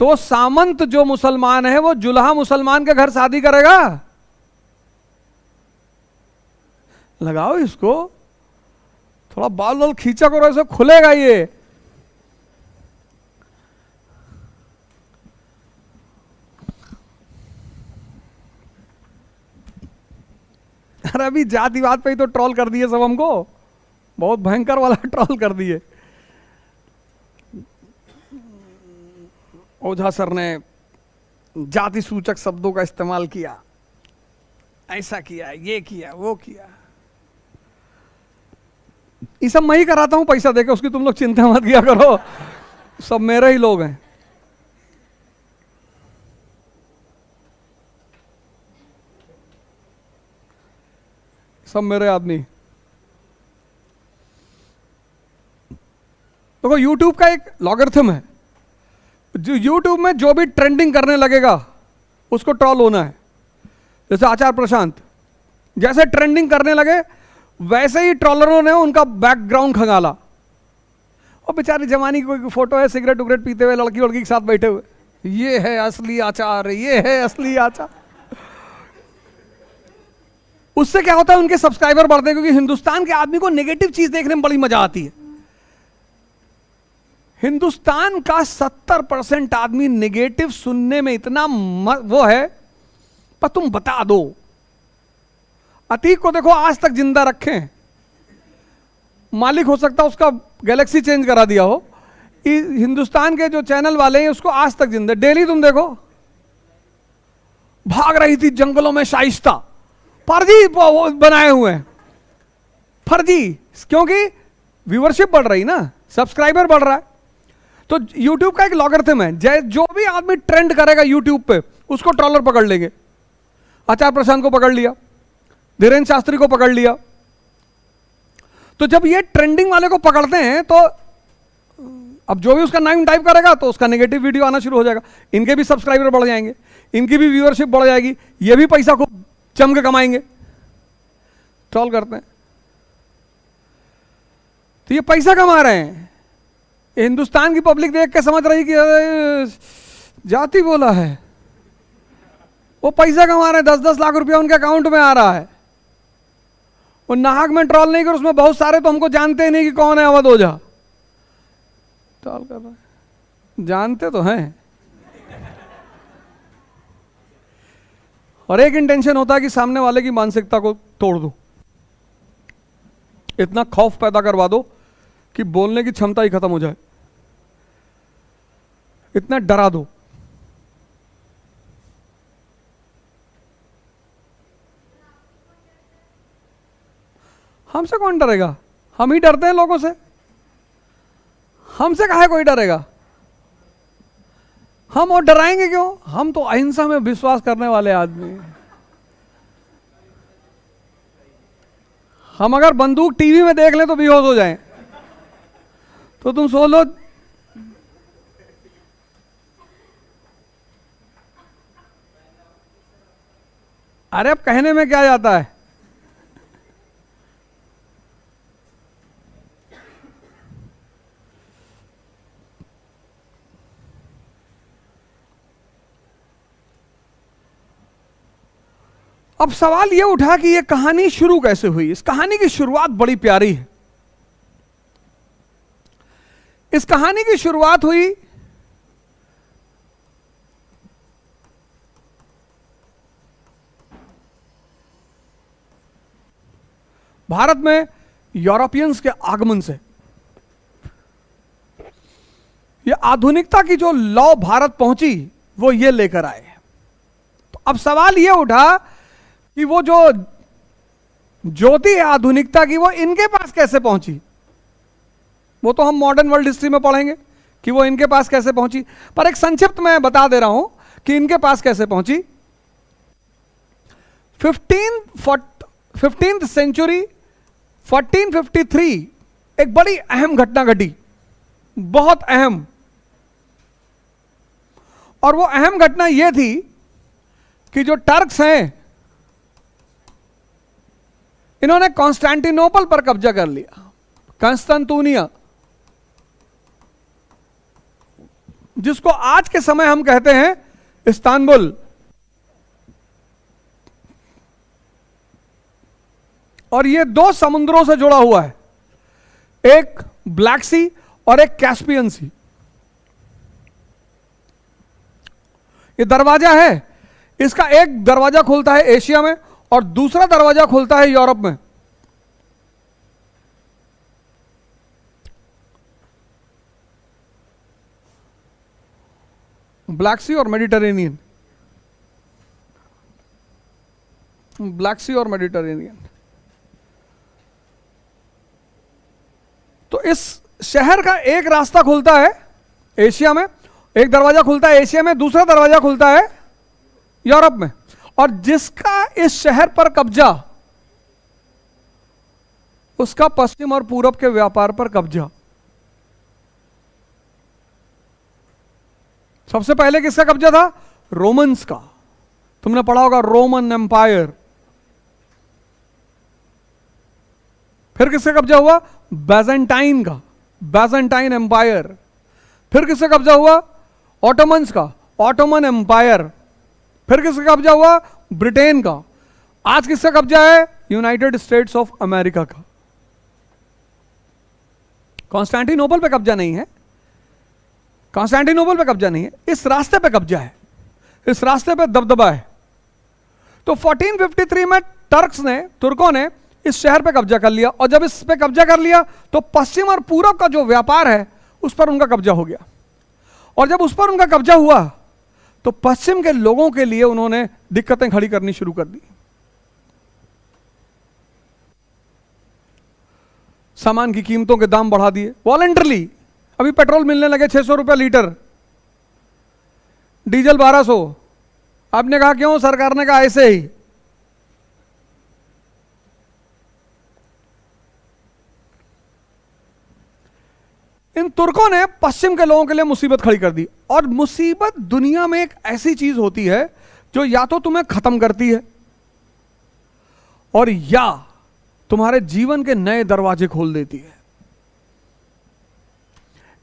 तो सामंत जो मुसलमान है वो जुल्हा मुसलमान के घर शादी करेगा? लगाओ इसको, थोड़ा बाल वाल खींचा करो, ऐसे खुलेगा ये। अरे अभी जातिवाद पे ही तो ट्रोल कर दिए सब हमको, बहुत भयंकर वाला ट्रोल कर दिए। ओझा सर ने जाति सूचक शब्दों का इस्तेमाल किया, ऐसा किया, ये किया, वो किया। ये सब मैं ही कराता हूं पैसा देके, उसकी तुम लोग चिंता मत किया करो। सब मेरे ही लोग हैं। सब मेरे आदमी। देखो YouTube का एक लॉगरिथम है, जो YouTube में जो भी ट्रेंडिंग करने लगेगा उसको ट्रॉल होना है। जैसे आचार प्रशांत जैसे ट्रेंडिंग करने लगे वैसे ही ट्रॉलरों ने उनका बैकग्राउंड खंगाला। और बेचारी जवानी की कोई फोटो है सिगरेट उगरेट पीते हुए लड़की लड़की के साथ बैठे हुए, ये है असली आचार, ये है असली आचार। उससे क्या होता है, उनके सब्सक्राइबर बढ़ते हैं, क्योंकि हिंदुस्तान के आदमी को नेगेटिव चीज देखने में बड़ी मजा आती है। हिंदुस्तान का 70% आदमी नेगेटिव सुनने में इतना वो है, पर तुम बता दो। अतीक को देखो आज तक जिंदा रखें, मालिक हो सकता है उसका गैलेक्सी चेंज करा दिया हो, हिंदुस्तान के जो चैनल वाले हैं उसको आज तक जिंदा। डेली तुम देखो, भाग रही थी जंगलों में शाइस्ता, फर्जी बनाए हुए हैं, फर्जी, क्योंकि व्यूअरशिप बढ़ रही ना, सब्सक्राइबर बढ़ रहा है। तो YouTube का एक लॉगरिथम है, जो भी आदमी ट्रेंड करेगा YouTube पे उसको ट्रॉलर पकड़ लेंगे। आचार प्रशांत को पकड़ लिया, धीरेन्द्र शास्त्री को पकड़ लिया। तो जब ये ट्रेंडिंग वाले को पकड़ते हैं तो अब जो भी उसका नाम टाइप करेगा तो उसका नेगेटिव वीडियो आना शुरू हो जाएगा। इनके भी सब्सक्राइबर बढ़ जाएंगे, इनकी भी व्यूअरशिप बढ़ जाएगी, ये भी पैसा खूब जम के कमाएंगे। ट्रॉल करते हैं तो ये पैसा कमा रहे हैं। हिंदुस्तान की पब्लिक देख के समझ रही कि जाति बोला है, वो पैसा कमा रहे हैं। 10-10 लाख रुपया उनके अकाउंट में आ रहा है। वो नाहक में ट्रॉल नहीं कर, उसमें बहुत सारे तो हमको जानते ही नहीं कि कौन है अवध ओझा। ट्रॉल कर रहे हैं, जानते तो हैं। और एक इंटेंशन होता है कि सामने वाले की मानसिकता को तोड़ दो, इतना खौफ पैदा करवा दो कि बोलने की क्षमता ही खत्म हो जाए, इतना डरा दो। हमसे कौन डरेगा? हम ही डरते हैं लोगों से। हमसे काहे कोई डरेगा? हम और डराएंगे क्यों? हम तो अहिंसा में विश्वास करने वाले आदमी हैं। हम अगर बंदूक टीवी में देख लें तो बेहोश हो जाएं, तो तुम सोच लो। अरे अब कहने में क्या जाता है? अब सवाल यह उठा कि यह कहानी शुरू कैसे हुई। इस कहानी की शुरुआत बड़ी प्यारी है। इस कहानी की शुरुआत हुई भारत में यूरोपियंस के आगमन से। यह आधुनिकता की जो लौ भारत पहुंची वो ये लेकर आए। तो अब सवाल यह उठा कि वो जो ज्योति है आधुनिकता की, वो इनके पास कैसे पहुंची। वो तो हम मॉडर्न वर्ल्ड हिस्ट्री में पढ़ेंगे कि वो इनके पास कैसे पहुंची, पर एक संक्षिप्त मैं बता दे रहा हूं कि इनके पास कैसे पहुंची। 15th सेंचुरी 1453 एक बड़ी अहम घटना घटी, बहुत अहम। और वो अहम घटना यह थी कि जो टर्क्स हैं इन्होंने कॉन्स्टेंटिनोपल पर कब्जा कर लिया, कंस्तांतुनिया, जिसको आज के समय हम कहते हैं इस्तांबुल। और ये 2 समुद्रों से जुड़ा हुआ है, एक ब्लैक सी और एक कैस्पियन सी। ये दरवाजा है, इसका एक दरवाजा खुलता है एशिया में और दूसरा दरवाजा खुलता है यूरोप में। ब्लैक सी और मेडिटरेनियन, ब्लैक सी और मेडिटरेनियन। तो इस शहर का एक रास्ता खुलता है एशिया में एक दरवाजा खुलता है, एशिया में दूसरा दरवाजा खुलता है यूरोप में। और जिसका इस शहर पर कब्जा, उसका पश्चिम और पूरब के व्यापार पर कब्जा। सबसे पहले किसका कब्जा था? रोमन्स का। तुमने पढ़ा होगा रोमन एम्पायर। फिर किसका कब्जा हुआ? बैजेंटाइन का, बैजेंटाइन एम्पायर। फिर किसका कब्जा हुआ? ऑटोमन्स का, ऑटोमन एम्पायर। फिर किसका कब्जा हुआ? ब्रिटेन का। आज किसका कब्जा है? यूनाइटेड स्टेट्स ऑफ अमेरिका का। कॉन्स्टेंटिनोपल पे कब्जा नहीं है, कॉन्स्टेंटिनोपल पे कब्जा नहीं है, इस रास्ते पे कब्जा है, इस रास्ते पे दबदबा है। तो 1453 में तुर्कों ने इस शहर पे कब्जा कर लिया, और जब इस पे कब्जा कर लिया तो पश्चिम और पूरब का जो व्यापार है उस पर उनका कब्जा हो गया। और जब उस पर उनका कब्जा हुआ तो पश्चिम के लोगों के लिए उन्होंने दिक्कतें खड़ी करनी शुरू कर दी। सामान की कीमतों के दाम बढ़ा दिए वॉलंटरली। अभी पेट्रोल मिलने लगे 600 रुपये लीटर, डीजल 1200। आपने कहा क्यों? सरकार ने कहा ऐसे ही। इन तुर्कों ने पश्चिम के लोगों के लिए मुसीबत खड़ी कर दी। और मुसीबत दुनिया में एक ऐसी चीज होती है जो या तो तुम्हें खत्म करती है और या तुम्हारे जीवन के नए दरवाजे खोल देती है।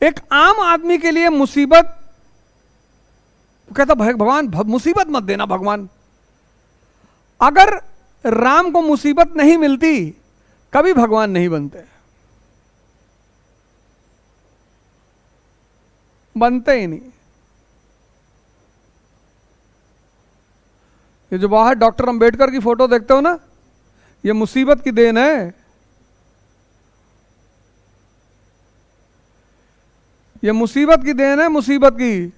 एक आम आदमी के लिए मुसीबत, कहता भगवान मुसीबत मत देना भगवान। अगर राम को मुसीबत नहीं मिलती कभी भगवान नहीं बनते, बनते ही नहीं। ये जो बाहर डॉक्टर अंबेडकर की फोटो देखते हो ना, ये मुसीबत की देन है। ये मुसीबत की देन है, मुसीबत की।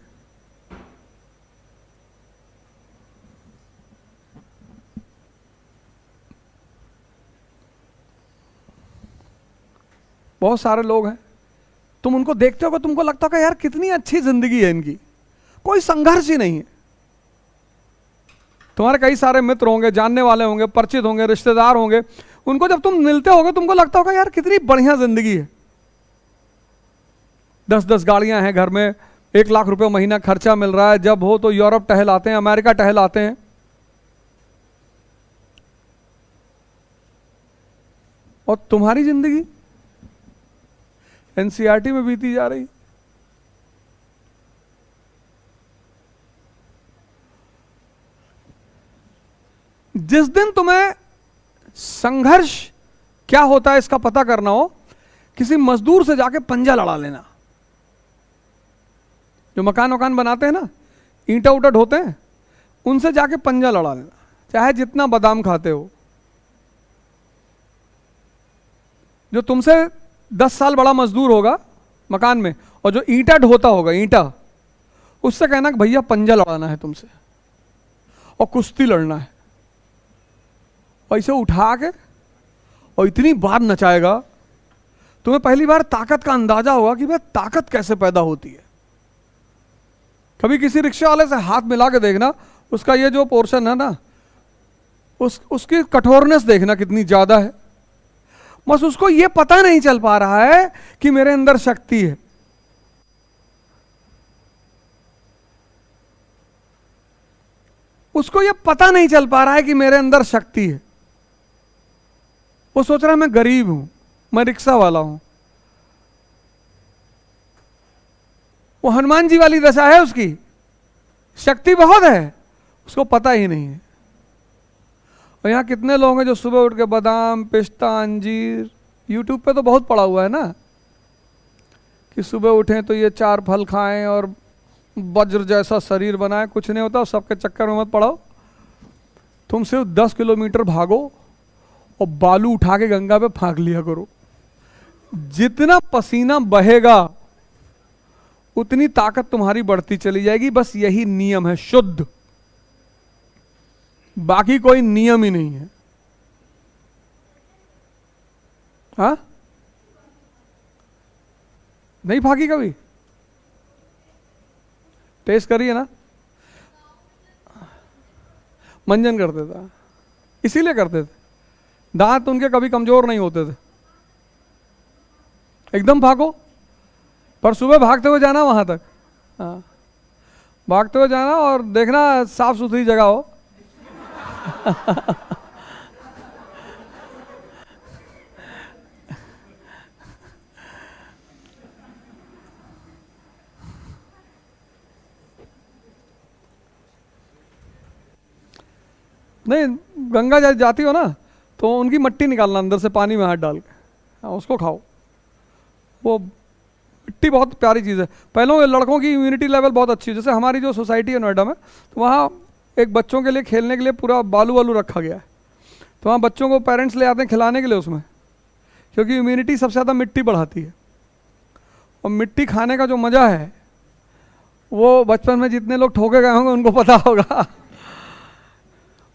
बहुत सारे लोग हैं, तुम उनको देखते हो, तुमको लगता होगा यार कितनी अच्छी जिंदगी है इनकी, कोई संघर्ष ही नहीं है। तुम्हारे कई सारे मित्र होंगे, जानने वाले होंगे, परिचित होंगे, रिश्तेदार होंगे, उनको जब तुम मिलते होगे तुमको लगता होगा यार कितनी बढ़िया जिंदगी है। 10-10 गाड़ियां हैं घर में, 1 लाख रुपए महीना खर्चा मिल रहा है, जब हो तो यूरोप टहल आते हैं, अमेरिका टहल आते हैं। और तुम्हारी जिंदगी एनसीईआरटी में बीती जा रही। जिस दिन तुम्हें संघर्ष क्या होता है इसका पता करना हो, किसी मजदूर से जाके पंजा लड़ा लेना। जो मकान बनाते हैं ना, ईंटा उटा ढोते हैं, उनसे जाके पंजा लड़ा लेना, चाहे जितना बादाम खाते हो। जो तुमसे 10 साल बड़ा मजदूर होगा मकान में, और जो ईंटा ढोता होगा ईंटा, उससे कहना कि भैया पंजा लड़ाना है तुमसे और कुश्ती लड़ना है। और इसे उठा के और इतनी बार नचाएगा, तुम्हें पहली बार ताकत का अंदाजा होगा कि भाई ताकत कैसे पैदा होती है। कभी किसी रिक्शा वाले से हाथ मिला के देखना, उसका ये जो पोर्शन है ना, उसकी कठोरनेस देखना कितनी ज्यादा है। बस उसको ये पता नहीं चल पा रहा है कि मेरे अंदर शक्ति है। उसको ये पता नहीं चल पा रहा है कि मेरे अंदर शक्ति है। वो सोच रहा है मैं गरीब हूं, मैं रिक्शा वाला हूं। वो हनुमान जी वाली दशा है उसकी, शक्ति बहुत है, उसको पता ही नहीं है। और यहाँ कितने लोग हैं जो सुबह उठ के बादाम, पिस्ता, अंजीर, यूट्यूब पे तो बहुत पड़ा हुआ है ना कि सुबह उठें तो ये 4 फल खाएं और वज्र जैसा शरीर बनाएं। कुछ नहीं होता, सबके चक्कर में मत पड़ो। तुम सिर्फ 10 किलोमीटर भागो और बालू उठा के गंगा पे फेंक लिया करो। जितना पसीना बहेगा उतनी ताकत तुम्हारी बढ़ती चली जाएगी। बस यही नियम है शुद्ध, बाकी कोई नियम ही नहीं है। हाँ, नहीं भागी कभी? टेस्ट करिए ना, मंजन करते थे, इसीलिए करते थे, दांत उनके कभी कमजोर नहीं होते थे। एकदम भागो, पर सुबह भागते हुए जाना वहां तक, हाँ भागते हुए जाना और देखना साफ सुथरी जगह हो। नहीं, गंगा जाती हो ना तो उनकी मट्टी निकालना अंदर से पानी में हाथ डाल के, हाँ उसको खाओ। वो मिट्टी बहुत प्यारी चीज़ है। पहले लड़कों की इम्यूनिटी लेवल बहुत अच्छी है। जैसे हमारी जो सोसाइटी है नोएडा में, तो वहाँ एक बच्चों के लिए खेलने के लिए पूरा बालू वालू रखा गया है। तो वहाँ बच्चों को पेरेंट्स ले आते हैं खिलाने के लिए उसमें, क्योंकि इम्यूनिटी सबसे ज़्यादा मिट्टी बढ़ाती है। और मिट्टी खाने का जो मज़ा है वो बचपन में जितने लोग ठोके गए होंगे उनको पता होगा।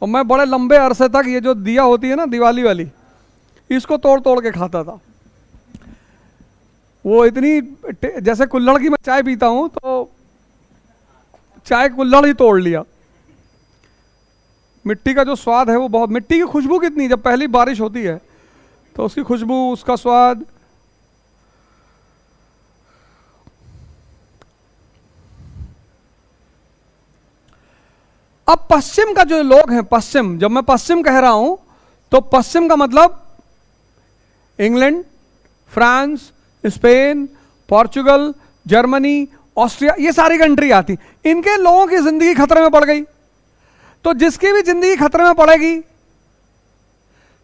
और मैं बड़े लंबे अरसे तक ये जो दिया होती है ना दिवाली वाली, इसको तोड़ तोड़ के खाता था। वो इतनी, जैसे कुल्हड़ की मैं चाय पीता हूँ तो चाय कुल्हड़ ही तोड़ लिया। मिट्टी का जो स्वाद है वो बहुत, मिट्टी की खुशबू कितनी, जब पहली बारिश होती है तो उसकी खुशबू, उसका स्वाद। अब पश्चिम का जो लोग हैं, पश्चिम, जब मैं पश्चिम कह रहा हूं तो पश्चिम का मतलब England, France, Spain, Portugal, Germany, Austria, ये सारी कंट्री आती। इनके लोगों की जिंदगी खतरे में पड़ गई, तो जिसकी भी जिंदगी खतरे में पड़ेगी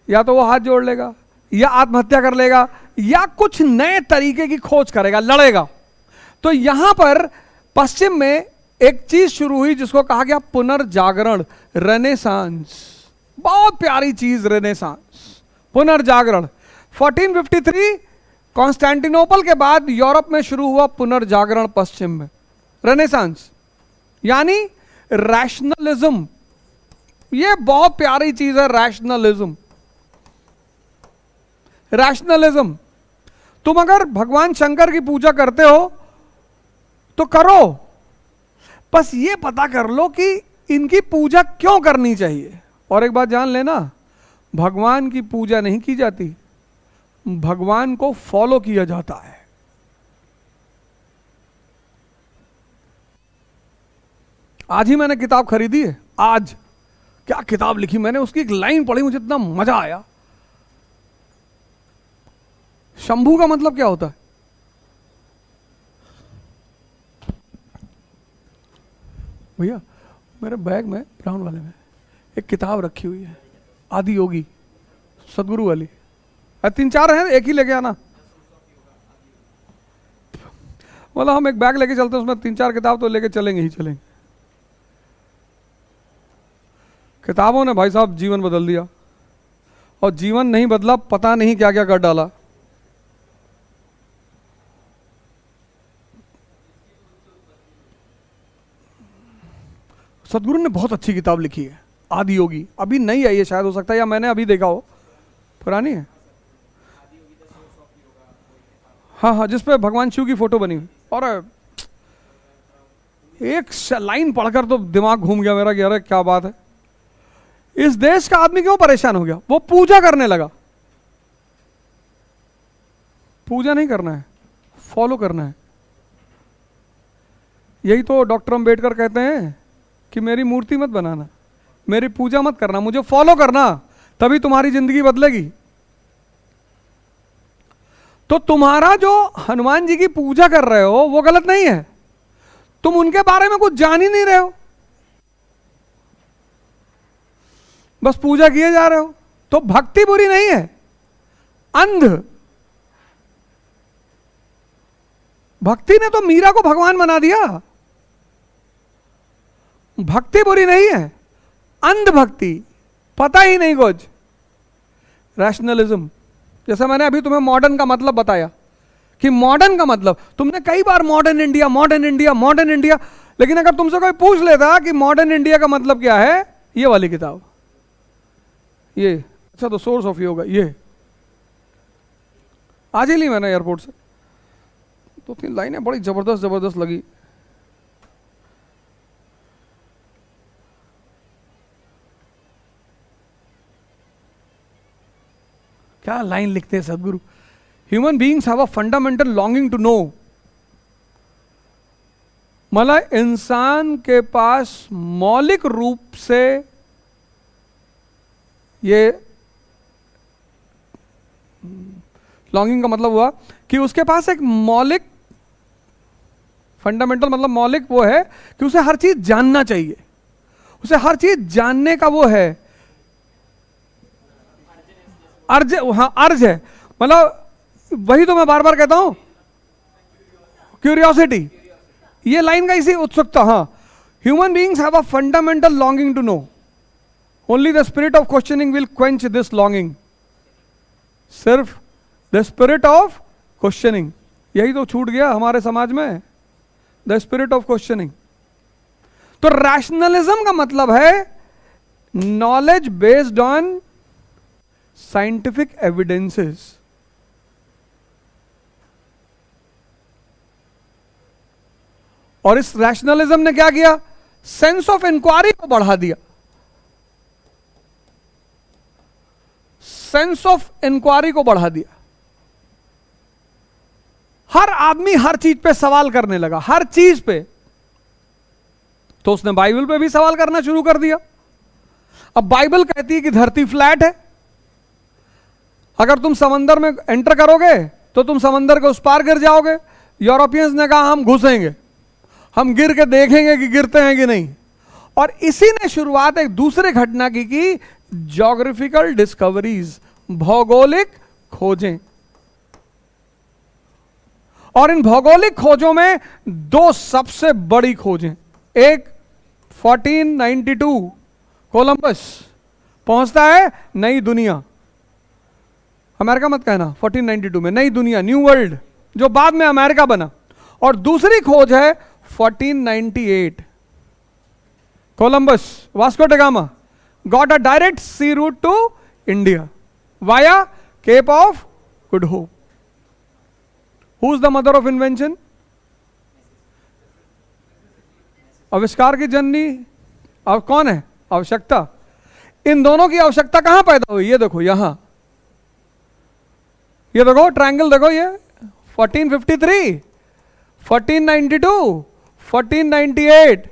या तो वो हाथ जोड़ लेगा, या आत्महत्या कर लेगा, या कुछ नए तरीके की खोज करेगा, लड़ेगा। तो यहां पर पश्चिम में एक चीज शुरू हुई जिसको कहा गया पुनर्जागरण, रेनेसांस। बहुत प्यारी चीज रेनेसांस, पुनर्जागरण। 1453 कॉन्स्टेंटिनोपल के बाद यूरोप में शुरू हुआ पुनर्जागरण पश्चिम में, रेनेसांस यानी रैशनलिज्म। ये बहुत प्यारी चीज है, रैशनलिज्म। रैशनलिज्म, तुम अगर भगवान शंकर की पूजा करते हो तो करो, बस ये पता कर लो कि इनकी पूजा क्यों करनी चाहिए। और एक बात जान लेना, भगवान की पूजा नहीं की जाती, भगवान को फॉलो किया जाता है। आज ही मैंने किताब खरीदी है, आज क्या किताब लिखी मैंने, उसकी एक लाइन पढ़ी, मुझे इतना मजा आया। शंभू का मतलब क्या होता है? भैया मेरे बैग में, ब्राउन वाले में एक किताब रखी हुई है, आदि योगी, सदगुरु वाली। 3-4 हैं, एक ही लेके आना। मतलब हम एक बैग लेके चलते हैं, उसमें 3-4 किताब तो लेके चलेंगे ही चलेंगे। किताबों ने भाई साहब जीवन बदल दिया, और जीवन नहीं बदला, पता नहीं क्या क्या कर डाला। सदगुरु ने बहुत अच्छी किताब लिखी है, आदि योगी। अभी नई आई है शायद, हो सकता है, या मैंने अभी देखा हो, पुरानी है। हाँ हाँ, जिसपे भगवान शिव की फोटो बनी हुई। और एक लाइन पढ़कर तो दिमाग घूम गया मेरा कि अरे क्या बात है, इस देश का आदमी क्यों परेशान हो गया। वो पूजा करने लगा। पूजा नहीं करना है, फॉलो करना है। यही तो डॉक्टर अंबेडकर कहते हैं कि मेरी मूर्ति मत बनाना, मेरी पूजा मत करना, मुझे फॉलो करना, तभी तुम्हारी जिंदगी बदलेगी। तो तुम्हारा जो हनुमान जी की पूजा कर रहे हो वो गलत नहीं है, तुम उनके बारे में कुछ जान ही नहीं रहे हो, बस पूजा किए जा रहे हो। तो भक्ति बुरी नहीं है, अंध भक्ति ने तो मीरा को भगवान बना दिया। भक्ति बुरी नहीं है, अंध भक्ति, पता ही नहीं कुछ। रैशनलिज्म, जैसे मैंने अभी तुम्हें मॉडर्न का मतलब बताया कि मॉडर्न का मतलब, तुमने कई बार modern India, modern India, modern India, लेकिन अगर तुमसे कोई पूछ लेता कि मॉडर्न इंडिया का मतलब क्या है, ये वाली किताब, ये अच्छा तो सोर्स ऑफ योगा, ये आज ही ली मैंने एयरपोर्ट से। 2-3 लाइनें बड़ी जबरदस्त जबरदस्त लगी। क्या लाइन लिखते हैं Sadhguru, human beings have a fundamental longing to know. मतलब इंसान के पास मौलिक रूप से ये लॉन्गिंग का मतलब हुआ कि उसके पास एक मौलिक, फंडामेंटल मतलब मौलिक वो है कि उसे हर चीज जानना चाहिए, उसे हर चीज जानने का वो है अर्ज, हाँ अर्ज है। मतलब वही तो मैं बार बार कहता हूं, क्यूरियोसिटी, ये लाइन का इसी उत्सुकता। हाँ, human beings have a fundamental longing to know, only the spirit of questioning will quench this longing. सिर्फ द स्पिरिट ऑफ क्वेश्चनिंग, यही तो छूट गया हमारे समाज में, द स्पिरिट ऑफ क्वेश्चनिंग। तो रैशनलिज्म का मतलब है knowledge based on scientific evidences. और इस रैशनलिज्म ने क्या किया, सेंस ऑफ इंक्वायरी को बढ़ा दिया, सेंस ऑफ इंक्वायरी को बढ़ा दिया। हर आदमी हर चीज पे सवाल करने लगा, हर चीज पे। तो उसने बाइबल पे भी सवाल करना शुरू कर दिया। अब बाइबल कहती है कि धरती फ्लैट है, अगर तुम समंदर में एंटर करोगे तो तुम समंदर के उस पार गिर जाओगे। यूरोपियंस ने कहा हम घुसेंगे, हम गिर के देखेंगे कि गिरते हैं कि नहीं। और इसी ने शुरुआत एक दूसरे घटना की ज्योग्राफिकल डिस्कवरीज, भौगोलिक खोजें। और इन भौगोलिक खोजों में दो सबसे बड़ी खोजें, एक 1492 कोलंबस पहुंचता है नई दुनिया, अमेरिका मत कहना, 1492 में नई दुनिया, न्यू वर्ल्ड, जो बाद में अमेरिका बना। और दूसरी खोज है 1498, Columbus, Vasco da Gama got a direct sea route to India via Cape of Good Hope. Who is the mother of invention? आविष्कार की जननी अब कौन है? आवश्यकता। इन दोनों की आवश्यकता कहां पैदा हुई? ये देखो यहां, ये देखो ट्रायंगल देखो, ये 1453, 1492, 1498।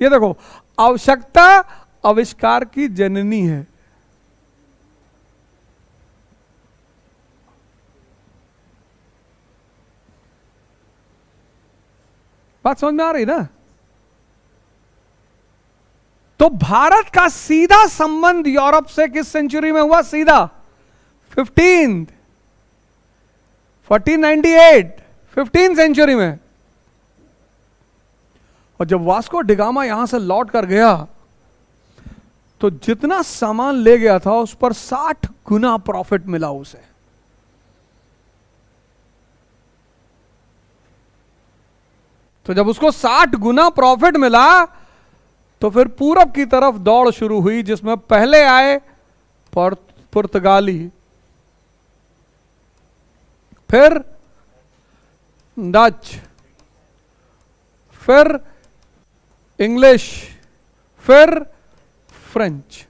ये देखो, आवश्यकता आविष्कार की जननी है। बात समझ में आ रही ना? तो भारत का सीधा संबंध यूरोप से किस सेंचुरी में हुआ? सीधा 15th, 1498, 15th सेंचुरी में। और जब वास्को डिगामा यहां से लौट कर गया तो जितना सामान ले गया था उस पर 60 गुना प्रॉफिट मिला उसे। तो जब उसको 60 गुना प्रॉफिट मिला तो फिर पूरब की तरफ दौड़ शुरू हुई, जिसमें पहले आए पुर्तगाली, फिर डच, फिर इंग्लिश, फिर फ्रेंच।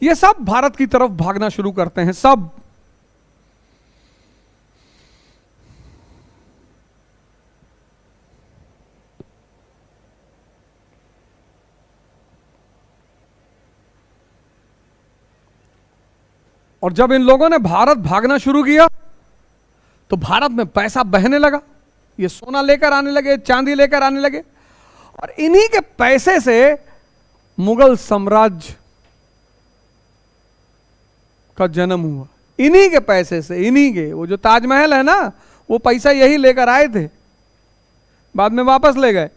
ये सब भारत की तरफ भागना शुरू करते हैं, सब। और जब इन लोगों ने भारत भागना शुरू किया तो भारत में पैसा बहने लगा, ये सोना लेकर आने लगे, चांदी लेकर आने लगे। और इन्हीं के पैसे से मुगल साम्राज्य का जन्म हुआ, इन्हीं के पैसे से, इन्हीं के। वो जो ताजमहल है ना, वो पैसा यही लेकर आए थे, बाद में वापस ले गए।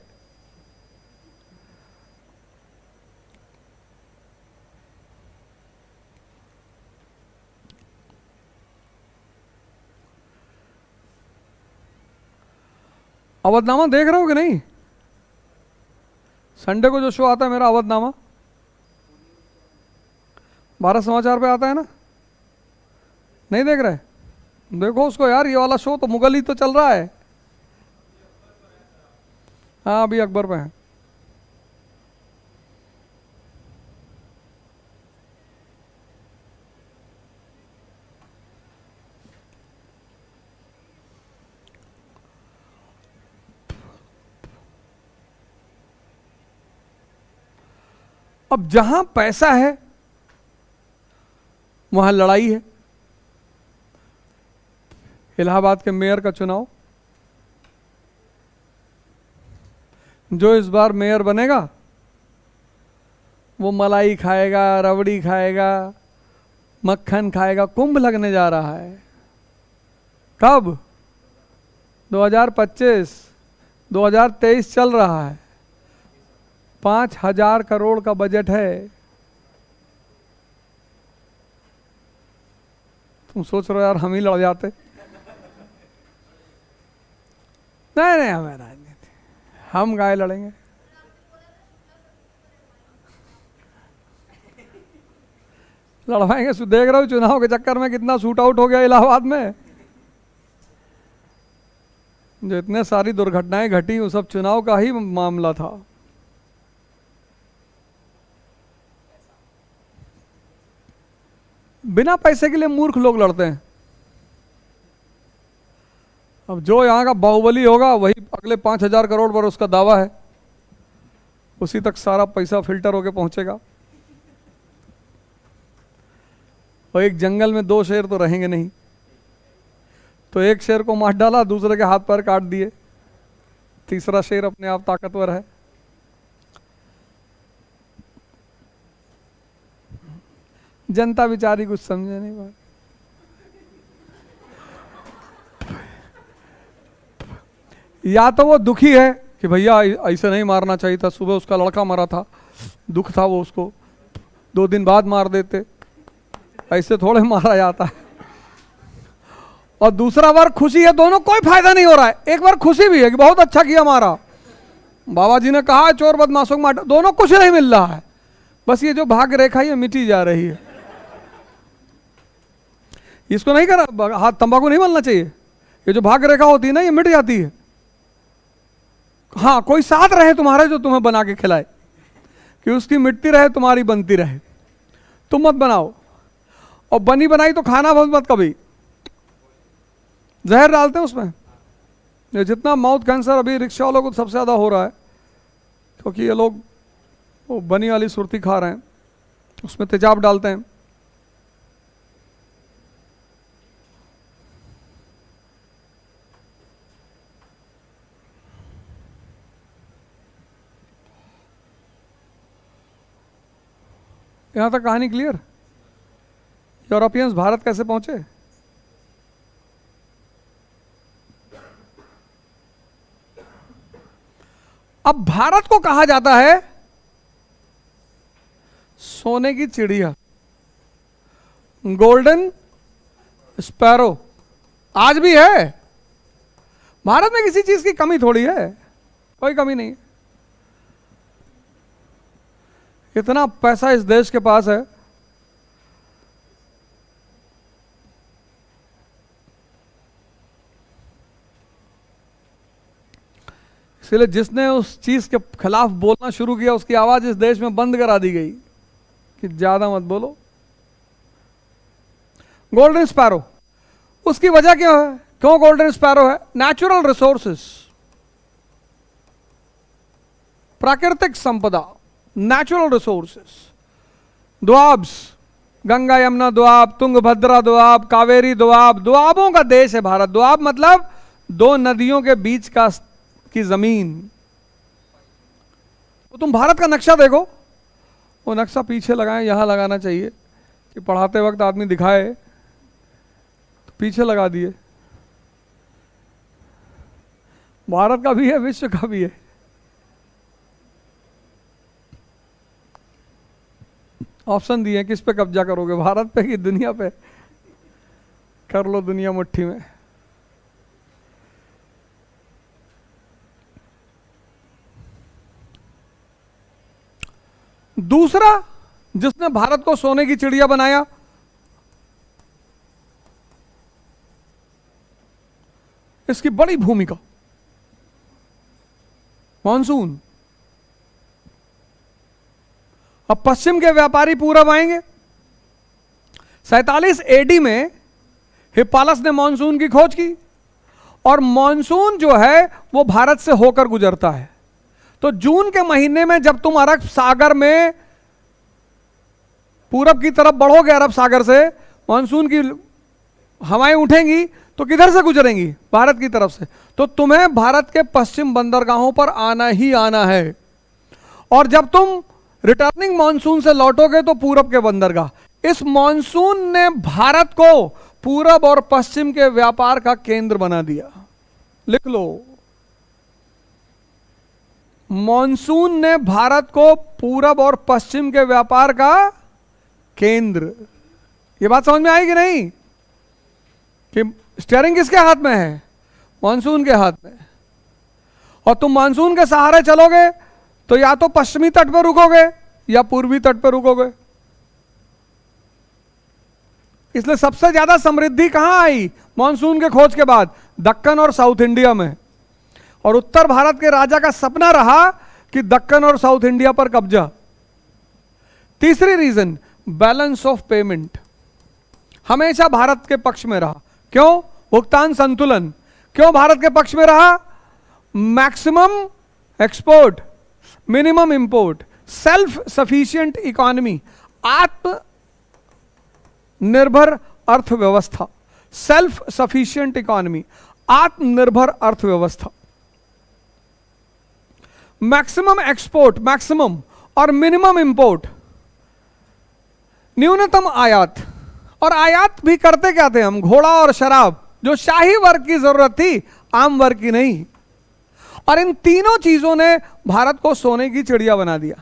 अवधनामा देख रहे हो कि नहीं? संडे को जो शो आता है मेरा अवधनामा, 12 समाचार पे आता है ना, नहीं देख रहे? देखो उसको यार, ये वाला शो तो मुगल ही तो चल रहा है। हाँ अभी अकबर पे है। अब जहां पैसा है वहां लड़ाई है। इलाहाबाद के मेयर का चुनाव, जो इस बार मेयर बनेगा वो मलाई खाएगा, रबड़ी खाएगा, मक्खन खाएगा। कुंभ लगने जा रहा है। कब? 2025, 2023 चल रहा है। 5,000 करोड़ का बजट है। तुम सोच रहे हो यार हम ही लड़ जाते? नहीं नहीं, हमें राजनीति, हम गाय लड़ेंगे। लड़वाएंगे। देख रहे हो चुनाव के चक्कर में कितना शूट आउट हो गया इलाहाबाद में। जो इतने सारी दुर्घटनाएं घटी वो सब चुनाव का ही मामला था। बिना पैसे के लिए मूर्ख लोग लड़ते हैं। अब जो यहां का बाहुबली होगा वही अगले 5,000 करोड़ पर उसका दावा है, उसी तक सारा पैसा फिल्टर होके पहुंचेगा। और एक जंगल में 2 शेर तो रहेंगे नहीं, तो एक शेर को मार डाला, दूसरे के हाथ पैर काट दिए, तीसरा शेर अपने आप ताकतवर है। जनता बेचारी कुछ समझे नहीं बात। या तो वो दुखी है कि भैया ऐसे नहीं मारना चाहिए था, सुबह उसका लड़का मरा था, दुख था, वो उसको 2 दिन बाद मार देते, ऐसे थोड़े मारा जाता है। और दूसरा बार खुशी है, दोनों कोई फायदा नहीं हो रहा है। एक बार खुशी भी है कि बहुत अच्छा किया मारा, बाबा जी ने कहा चोर बदमाशों को मार, दोनों कुछ नहीं मिल रहा है। बस ये जो भाग्य रेखा ये मिटी जा रही है। इसको नहीं करा, हाथ तंबाकू नहीं मलना चाहिए। ये जो भाग्य रेखा होती है ना ये मिट जाती है। हाँ, कोई साथ रहे तुम्हारे जो तुम्हें बना के खिलाए, कि उसकी मिटती रहे तुम्हारी बनती रहे। तुम मत बनाओ, और बनी बनाई तो खाना मत कभी। जहर डालते हैं उसमें। ये जितना माउथ कैंसर अभी रिक्शा वालों को सबसे ज़्यादा हो रहा है, क्योंकि ये लोग वो बनी वाली सुरती खा रहे हैं, उसमें तेजाब डालते हैं। यहां तक कहानी क्लियर? यूरोपियंस भारत कैसे पहुंचे? अब भारत को कहा जाता है सोने की चिड़िया, गोल्डन स्पैरो। आज भी है। भारत में किसी चीज की कमी थोड़ी है, कोई कमी नहीं है। इतना पैसा इस देश के पास है, इसलिए जिसने उस चीज के खिलाफ बोलना शुरू किया उसकी आवाज इस देश में बंद करा दी गई कि ज्यादा मत बोलो। गोल्डन स्पैरो, उसकी वजह क्या है? क्यों गोल्डन स्पैरो है? नेचुरल रिसोर्सेस, प्राकृतिक संपदा, नेचुरल रिसोर्सेस, दोआब्स, गंगा यमुना दोआब, तुंगभद्रा दोआब, कावेरी दोआब, दोआबों का देश है भारत। दोआब मतलब 2 नदियों के बीच की जमीन। तो तुम भारत का नक्शा देखो, वो नक्शा पीछे लगाएं, यहां लगाना चाहिए कि पढ़ाते वक्त आदमी दिखाए, तो पीछे लगा दिए। भारत का भी है, विश्व का भी है। ऑप्शन दिए, किस पे कब्जा करोगे, भारत पे कि दुनिया पे? कर लो दुनिया मुट्ठी में। दूसरा जिसने भारत को सोने की चिड़िया बनाया, इसकी बड़ी भूमिका मानसून। अब पश्चिम के व्यापारी पूरब आएंगे। 47 एडी में हिप्पालस ने मानसून की खोज की, और मानसून जो है वो भारत से होकर गुजरता है। तो जून के महीने में जब तुम अरब सागर में पूरब की तरफ बढ़ोगे अरब सागर से, मानसून की हवाएं उठेंगी तो किधर से गुजरेंगी? भारत की तरफ से। तो तुम्हें भारत के पश्चिम बंदरगाहों पर आना ही आना है, और जब तुम रिटर्निंग मॉनसून से लौटोगे तो पूरब के बंदरगाह। इस मॉनसून ने भारत को पूरब और पश्चिम के व्यापार का केंद्र बना दिया। लिख लो, मॉनसून ने भारत को पूरब और पश्चिम के व्यापार का केंद्र। यह बात समझ में आई कि नहीं? कि स्टीयरिंग किसके हाथ में है? मॉनसून के हाथ में। और तुम मॉनसून के सहारे चलोगे तो या तो पश्चिमी तट पर रुकोगे या पूर्वी तट पर रुकोगे। इसलिए सबसे ज्यादा समृद्धि कहां आई मॉनसून के खोज के बाद? दक्कन और साउथ इंडिया में। और उत्तर भारत के राजा का सपना रहा कि दक्कन और साउथ इंडिया पर कब्जा। तीसरी रीजन, बैलेंस ऑफ पेमेंट हमेशा भारत के पक्ष में रहा। क्यों? भुगतान संतुलन। क्यों भारत के पक्ष में रहा? Maximum export, minimum import, self sufficient economy, आत्मनिर्भर अर्थव्यवस्था। सेल्फ सफिशिएंट इकोनॉमी, आत्मनिर्भर अर्थव्यवस्था। मैक्सिमम एक्सपोर्ट, मैक्सिमम, और मिनिमम इंपोर्ट, न्यूनतम आयात। और आयात भी करते क्या थे हम? घोड़ा और शराब, जो शाही वर्ग की जरूरत थी, आम वर्ग की नहीं। और इन तीनों चीजों ने भारत को सोने की चिड़िया बना दिया।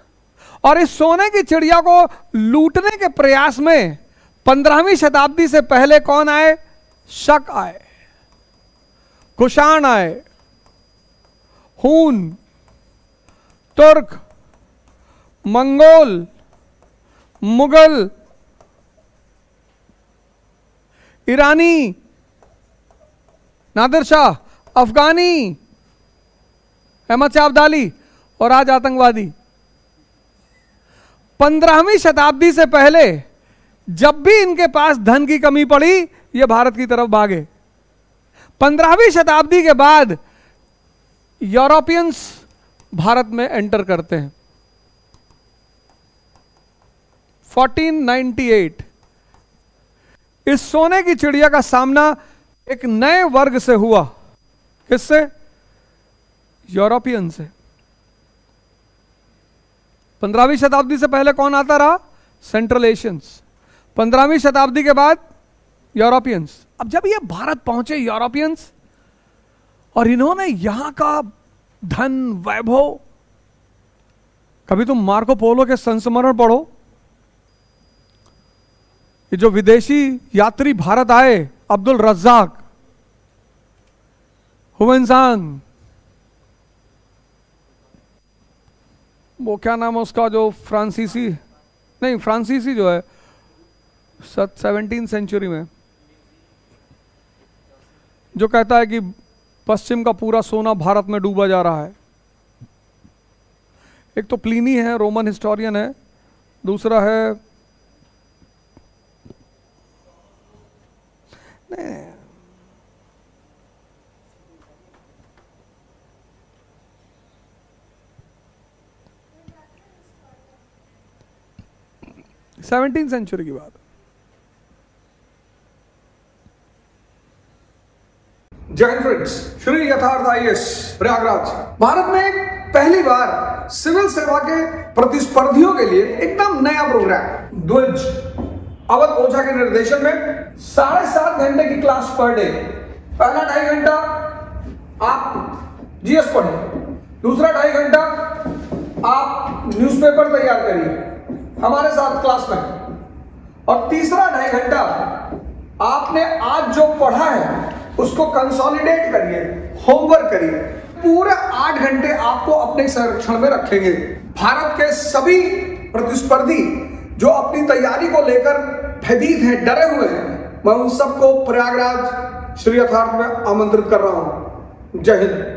और इस सोने की चिड़िया को लूटने के प्रयास में 15वीं शताब्दी से पहले कौन आए? शक आए, कुषाण आए, हून, तुर्क, मंगोल, मुगल, ईरानी, नादिर शाह, अफगानी, अहमद शाह अब्दाली, और आज आतंकवादी। 15वीं शताब्दी से पहले जब भी इनके पास धन की कमी पड़ी, ये भारत की तरफ भागे। 15वीं शताब्दी के बाद यूरोपियंस भारत में एंटर करते हैं। 1498 इस सोने की चिड़िया का सामना एक नए वर्ग से हुआ। किससे? यूरोपियन से। 15वीं शताब्दी से पहले कौन आता रहा? Central Asians. 15वीं शताब्दी के बाद यूरोपियंस। अब जब ये भारत पहुंचे यूरोपियंस, और इन्होंने यहां का धन, वैभव, कभी तुम मार्को पोलो के संस्मरण पढ़ो, ये जो विदेशी यात्री भारत आए, अब्दुल रज्जाक, हुवेनसांग, वो क्या नाम है उसका, जो फ्रांसीसी, नहीं फ्रांसीसी जो है 17वीं सेंचुरी में, जो कहता है कि पश्चिम का पूरा सोना भारत में डूबा जा रहा है। एक तो प्लिनी है, रोमन हिस्टोरियन है, दूसरा है नहीं, 17वीं सेंचुरी की बात। जय हिंद फ्रेंड्स, श्री यथार्थ आईएएस प्रयागराज। भारत में पहली बार सिविल सेवा के प्रतिस्पर्धियों के लिए एकदम नया प्रोग्राम, ध्वज अवध ओझा के निर्देशन में 7.5 घंटे की क्लास पर डे। पहला 2.5 घंटा आप जीएस पढ़िए, दूसरा 2.5 घंटा आप न्यूज़पेपर तैयार करिए हमारे साथ क्लास में, और तीसरा 2.5 घंटा आपने आज जो पढ़ा है उसको कंसोलिडेट करिए, होमवर्क करिए। पूरे 8 घंटे आपको अपने संरक्षण में रखेंगे। भारत के सभी प्रतिस्पर्धी जो अपनी तैयारी को लेकर भयभीत हैं, डरे हुए हैं, मैं उन सबको प्रयागराज श्री यथार्थ में आमंत्रित कर रहा हूं। जय हिंद।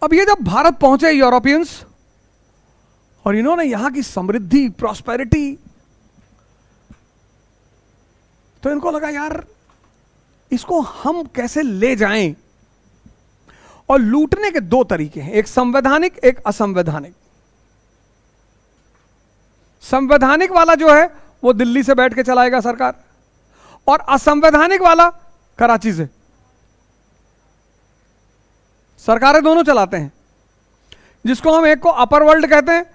अब ये जब भारत पहुंचे यूरोपियंस, और इन्होंने यहां की समृद्धि, प्रॉस्पेरिटी, तो इनको लगा यार इसको हम कैसे ले जाएं। और लूटने के दो तरीके हैं, एक संवैधानिक, एक असंवैधानिक। संवैधानिक वाला जो है वो दिल्ली से बैठ के चलाएगा सरकार, और असंवैधानिक वाला कराची से। सरकारें दोनों चलाते हैं, जिसको हम एक को अपर वर्ल्ड कहते हैं,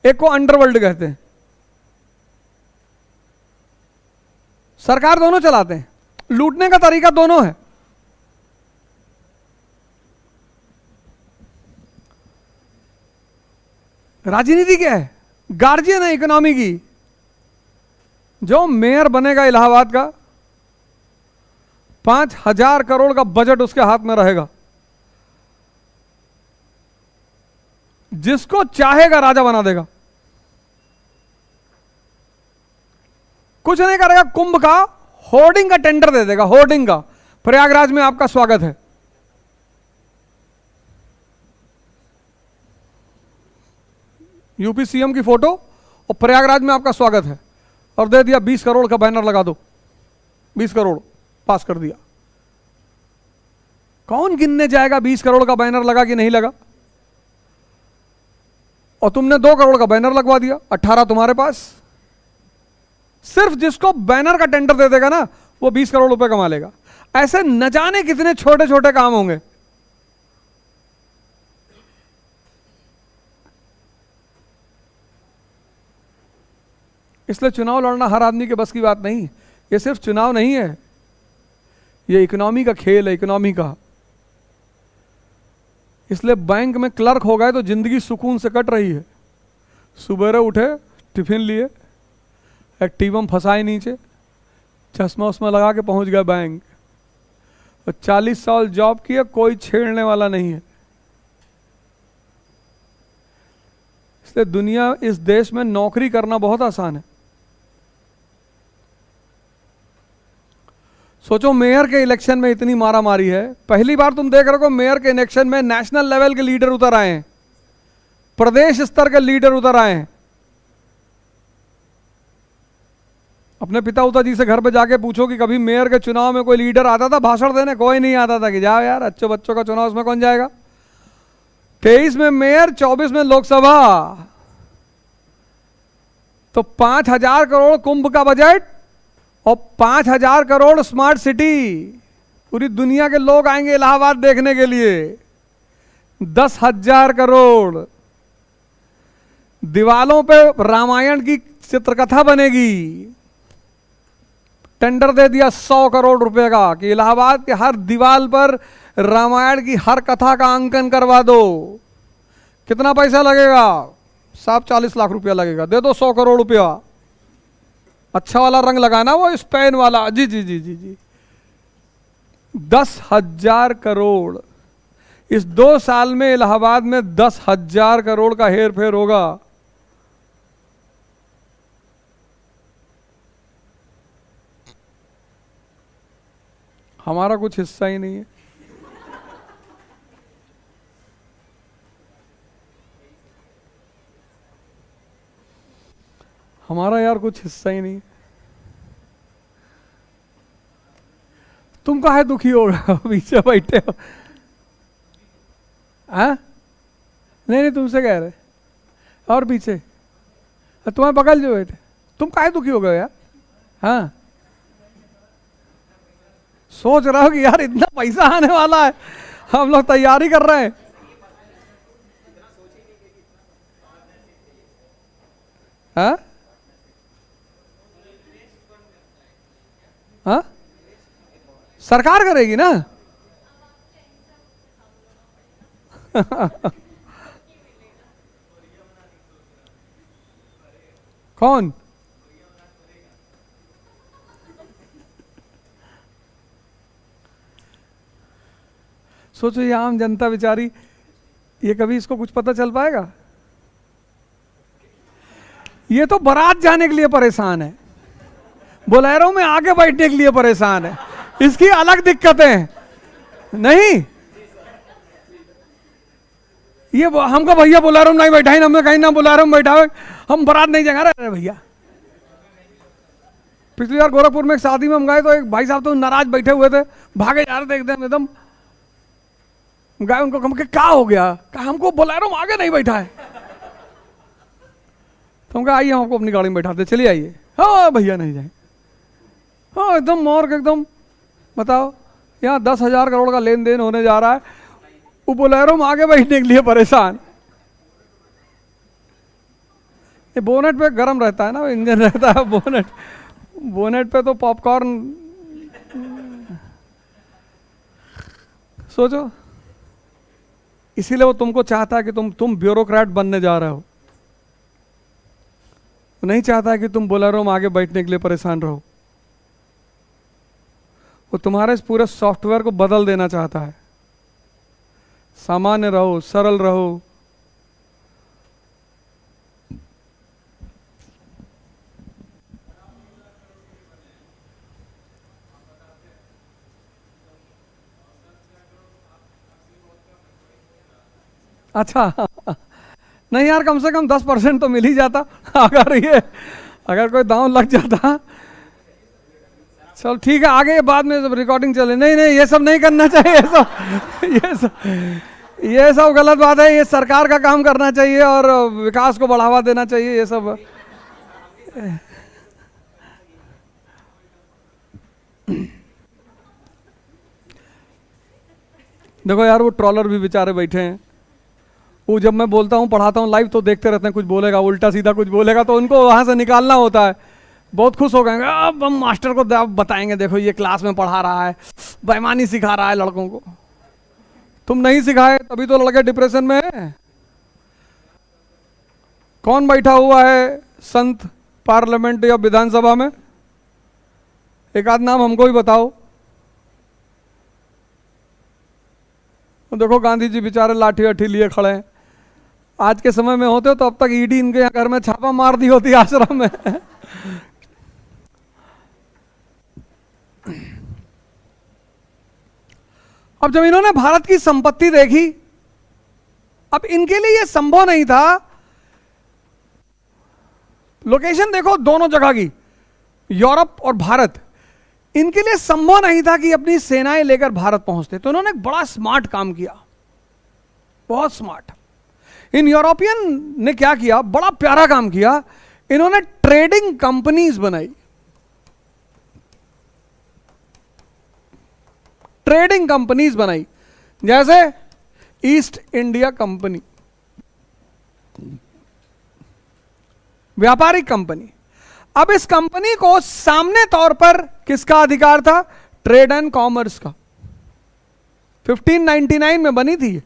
एक को अंडर वर्ल्ड कहते हैं। सरकार दोनों चलाते हैं, लूटने का तरीका दोनों है। राजनीति क्या है? गार्जियन है इकोनॉमी की। जो मेयर बनेगा इलाहाबाद का, 5,000 करोड़ का बजट उसके हाथ में रहेगा, जिसको चाहेगा राजा बना देगा, कुछ नहीं करेगा। कुंभ का होर्डिंग का टेंडर दे देगा, होर्डिंग का, प्रयागराज में आपका स्वागत है। यूपी सीएम की फोटो और प्रयागराज में आपका स्वागत है, और दे दिया 20 करोड़ का बैनर लगा दो, 20 करोड़ पास कर दिया। कौन गिनने जाएगा 20 करोड़ का बैनर लगा कि नहीं लगा? और तुमने 2 करोड़ का बैनर लगवा दिया, 18 तुम्हारे पास। सिर्फ जिसको बैनर का टेंडर दे देगा ना, वो 20 करोड़ रुपए कमा लेगा। ऐसे न जाने कितने छोटे छोटे काम होंगे। इसलिए चुनाव लड़ना हर आदमी के बस की बात नहीं। ये सिर्फ चुनाव नहीं है, ये इकोनॉमी का खेल है, इकोनॉमी का। इसलिए बैंक में क्लर्क हो गए तो जिंदगी सुकून से कट रही है। सुबह उठे, टिफिन लिए, एक्टिवम फंसाए नीचे, चश्मा उस्मा लगा के पहुंच गया बैंक, और 40 साल जॉब किए, कोई छेड़ने वाला नहीं है। इसलिए दुनिया, इस देश में नौकरी करना बहुत आसान है। सोचो, मेयर के इलेक्शन में इतनी मारा मारी है। पहली बार तुम देख रहे हो मेयर के इलेक्शन में नेशनल लेवल के लीडर उतर आए हैं, प्रदेश स्तर के लीडर उतर आए हैं। अपने पिता उता जी से घर पे जाके पूछो कि कभी मेयर के चुनाव में कोई लीडर आता था भाषण देने? कोई नहीं आता था कि जाओ यार, अच्छे बच्चों का चुनाव, उसमें कौन जाएगा। 23 में मेयर, 24 में लोकसभा, तो 5,000 करोड़ कुंभ का बजट और 5,000 करोड़ स्मार्ट सिटी। पूरी दुनिया के लोग आएंगे इलाहाबाद देखने के लिए। 10,000 करोड़, दीवालों पे रामायण की चित्रकथा बनेगी। टेंडर दे दिया 100 करोड़ रुपए का कि इलाहाबाद के हर दीवार पर रामायण की हर कथा का अंकन करवा दो। कितना पैसा लगेगा? साहब 40 लाख रुपया लगेगा। दे दो 100 करोड़ रुपया। अच्छा वाला रंग लगाना, वो स्पेन वाला। जी जी जी जी जी। 10,000 करोड़। इस 2 साल में इलाहाबाद में 10,000 करोड़ का हेर फेर होगा। हमारा कुछ हिस्सा ही नहीं है। हमारा यार कुछ हिस्सा ही नहीं। तुम काहे दुखी हो रहे हो? पीछे बैठे हो। हाँ, नहीं नहीं, तुमसे कह रहे। और पीछे तुम्हें बगल जो बैठे, तुम काहे दुखी हो गए यार? हाँ, सोच रहा हो कि यार इतना पैसा आने वाला है, हम लोग तैयारी कर रहे हैं। हाँ हाँ, सरकार करेगी ना। कौन? सोचो, ये आम जनता बेचारी, ये कभी इसको कुछ पता चल पाएगा? ये तो बारात जाने के लिए परेशान है, बोलेरो में आगे बैठने के लिए परेशान है। इसकी अलग दिक्कतें नहीं। ये हमको भैया बोलेरो में नहीं बैठा, हमें कहीं ना बोलेरो में बैठा, हम बारात नहीं जाएंगे। अरे भैया, पिछली बार गोरखपुर में एक शादी में हम गए तो एक भाई साहब तो नाराज बैठे हुए थे, भागे जा रहे थे एकदम। गए उनको कहा कि क्या हो गया, कहा हमको बोलेरो में आगे नहीं बैठा है। तो हम कहा आइए हम आपको अपनी गाड़ी में बैठाते, चलिए आइए। हाँ भैया नहीं जाए। हाँ एकदम मॉर्ग एकदम। बताओ यहाँ 10,000 करोड़ का लेन देन होने जा रहा है, वो बोलेरो में आगे बैठने के लिए परेशान। ये बोनेट पे गर्म रहता है ना, इंजन रहता है बोनेट पे तो पॉपकॉर्न। सोचो, इसीलिए वो तुमको चाहता है कि तुम ब्यूरोक्रेट बनने जा रहे हो। वो नहीं चाहता है कि तुम बोलेरो में आगे बैठने के लिए परेशान रहो। वो तुम्हारे इस पूरे सॉफ्टवेयर को बदल देना चाहता है। सामान्य रहो, सरल रहो। अच्छा नहीं यार, कम से कम 10% तो मिल ही जाता अगर कोई दांव लग जाता। चल ठीक है, आगे बाद में जब रिकॉर्डिंग चले। नहीं ये सब नहीं करना चाहिए। ये सब गलत बात है। ये सरकार का काम करना चाहिए और विकास को बढ़ावा देना चाहिए। ये सब देखो यार, वो ट्रॉलर भी बेचारे बैठे हैं। वो जब मैं बोलता हूँ, पढ़ाता हूँ लाइव, तो देखते रहते हैं, कुछ बोलेगा उल्टा सीधा कुछ बोलेगा तो उनको वहां से निकालना होता है। बहुत खुश हो गए, अब हम मास्टर को बताएंगे, देखो ये क्लास में पढ़ा रहा है, बेईमानी सिखा रहा है लड़कों को। तुम नहीं सिखाए तभी तो लड़के डिप्रेशन में है। कौन बैठा हुआ है संत पार्लियामेंट या विधानसभा में? एक आध नाम हमको भी बताओ। देखो गांधी जी बेचारे लाठी वाठी लिए खड़े हैं। आज के समय में होते तो अब तक ईडी इनके यहाँ घर में छापा मार दी होती आश्रम में। अब जब इन्होंने भारत की संपत्ति देखी, अब इनके लिए यह संभव नहीं था। लोकेशन देखो दोनों जगह की, यूरोप और भारत। इनके लिए संभव नहीं था कि अपनी सेनाएं लेकर भारत पहुंचते। तो इन्होंने एक बड़ा स्मार्ट काम किया, बहुत स्मार्ट। इन यूरोपियन ने क्या किया, बड़ा प्यारा काम किया। इन्होंने ट्रेडिंग कंपनीज बनाई। ट्रेडिंग कंपनीज बनाई, जैसे ईस्ट इंडिया कंपनी, व्यापारिक कंपनी। अब इस कंपनी को सामने तौर पर किसका अधिकार था? ट्रेड एंड कॉमर्स का। 1599 में बनी थी,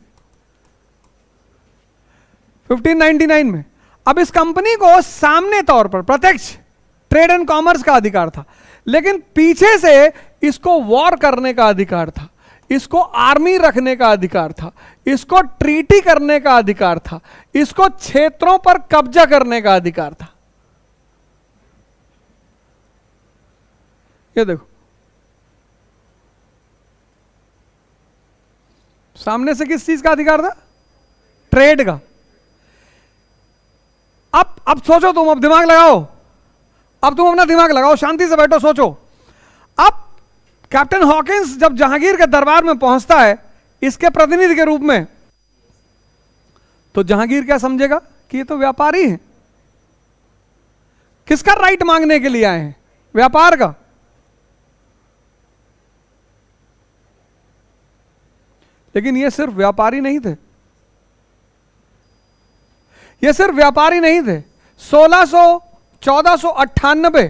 1599 में। अब इस कंपनी को सामने तौर पर प्रत्यक्ष ट्रेड एंड कॉमर्स का अधिकार था, लेकिन पीछे से इसको वॉर करने का अधिकार था, इसको आर्मी रखने का अधिकार था, इसको ट्रीटी करने का अधिकार था, इसको क्षेत्रों पर कब्जा करने का अधिकार था। ये देखो, सामने से किस चीज का अधिकार था? ट्रेड का। अब सोचो तुम, अब दिमाग लगाओ, अब तुम अपना दिमाग लगाओ, शांति से बैठो, सोचो। अब कैप्टन हॉकिंस जब जहांगीर के दरबार में पहुंचता है इसके प्रतिनिधि के रूप में, तो जहांगीर क्या समझेगा कि ये तो व्यापारी हैं। किसका राइट मांगने के लिए आए हैं? व्यापार का। लेकिन ये सिर्फ व्यापारी नहीं थे, ये सिर्फ व्यापारी नहीं थे। 1498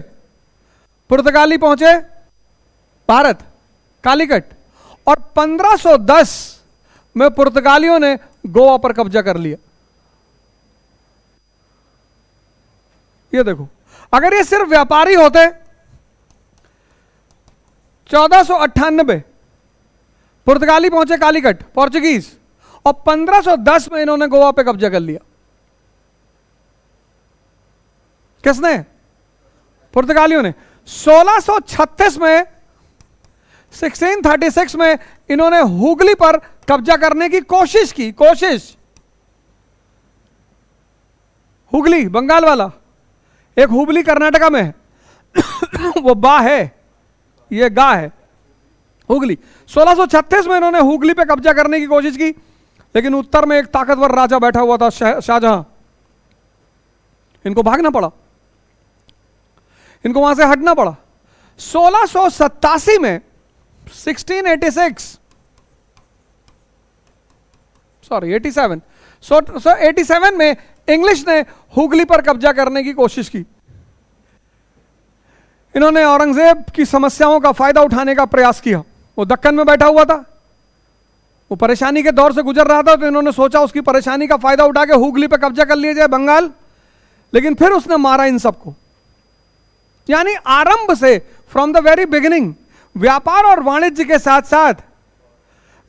पुर्तगाली पहुंचे भारत, कालीकट, और 1510 में पुर्तगालियों ने गोवा पर कब्जा कर लिया। ये देखो, अगर ये सिर्फ व्यापारी होते, 1498 पुर्तगाली पहुंचे कालीकट, पोर्चुगीज, और 1510 में इन्होंने गोवा पे कब्जा कर लिया। किसने? पुर्तगालियों ने। 1636 में, 1636 में इन्होंने हुगली पर कब्जा करने की कोशिश की। हुगली बंगाल वाला, एक हुबली कर्नाटका में है। वो बा है, ये गा है, हुगली। 1636 में इन्होंने हुगली पे कब्जा करने की कोशिश की, लेकिन उत्तर में एक ताकतवर राजा बैठा हुआ था, शाहजहां। इनको भागना पड़ा, इनको वहां से हटना पड़ा। 1687 में 1686 सॉरी 87 87 में इंग्लिश ने हुगली पर कब्जा करने की कोशिश की। इन्होंने औरंगजेब की समस्याओं का फायदा उठाने का प्रयास किया। वो दक्कन में बैठा हुआ था, वो परेशानी के दौर से गुजर रहा था, तो इन्होंने सोचा उसकी परेशानी का फायदा उठा के हुगली पर कब्जा कर लिया जाए, बंगाल। लेकिन फिर उसने मारा इन सबको। यानी आरंभ से, फ्रॉम द वेरी बिगिनिंग, व्यापार और वाणिज्य के साथ साथ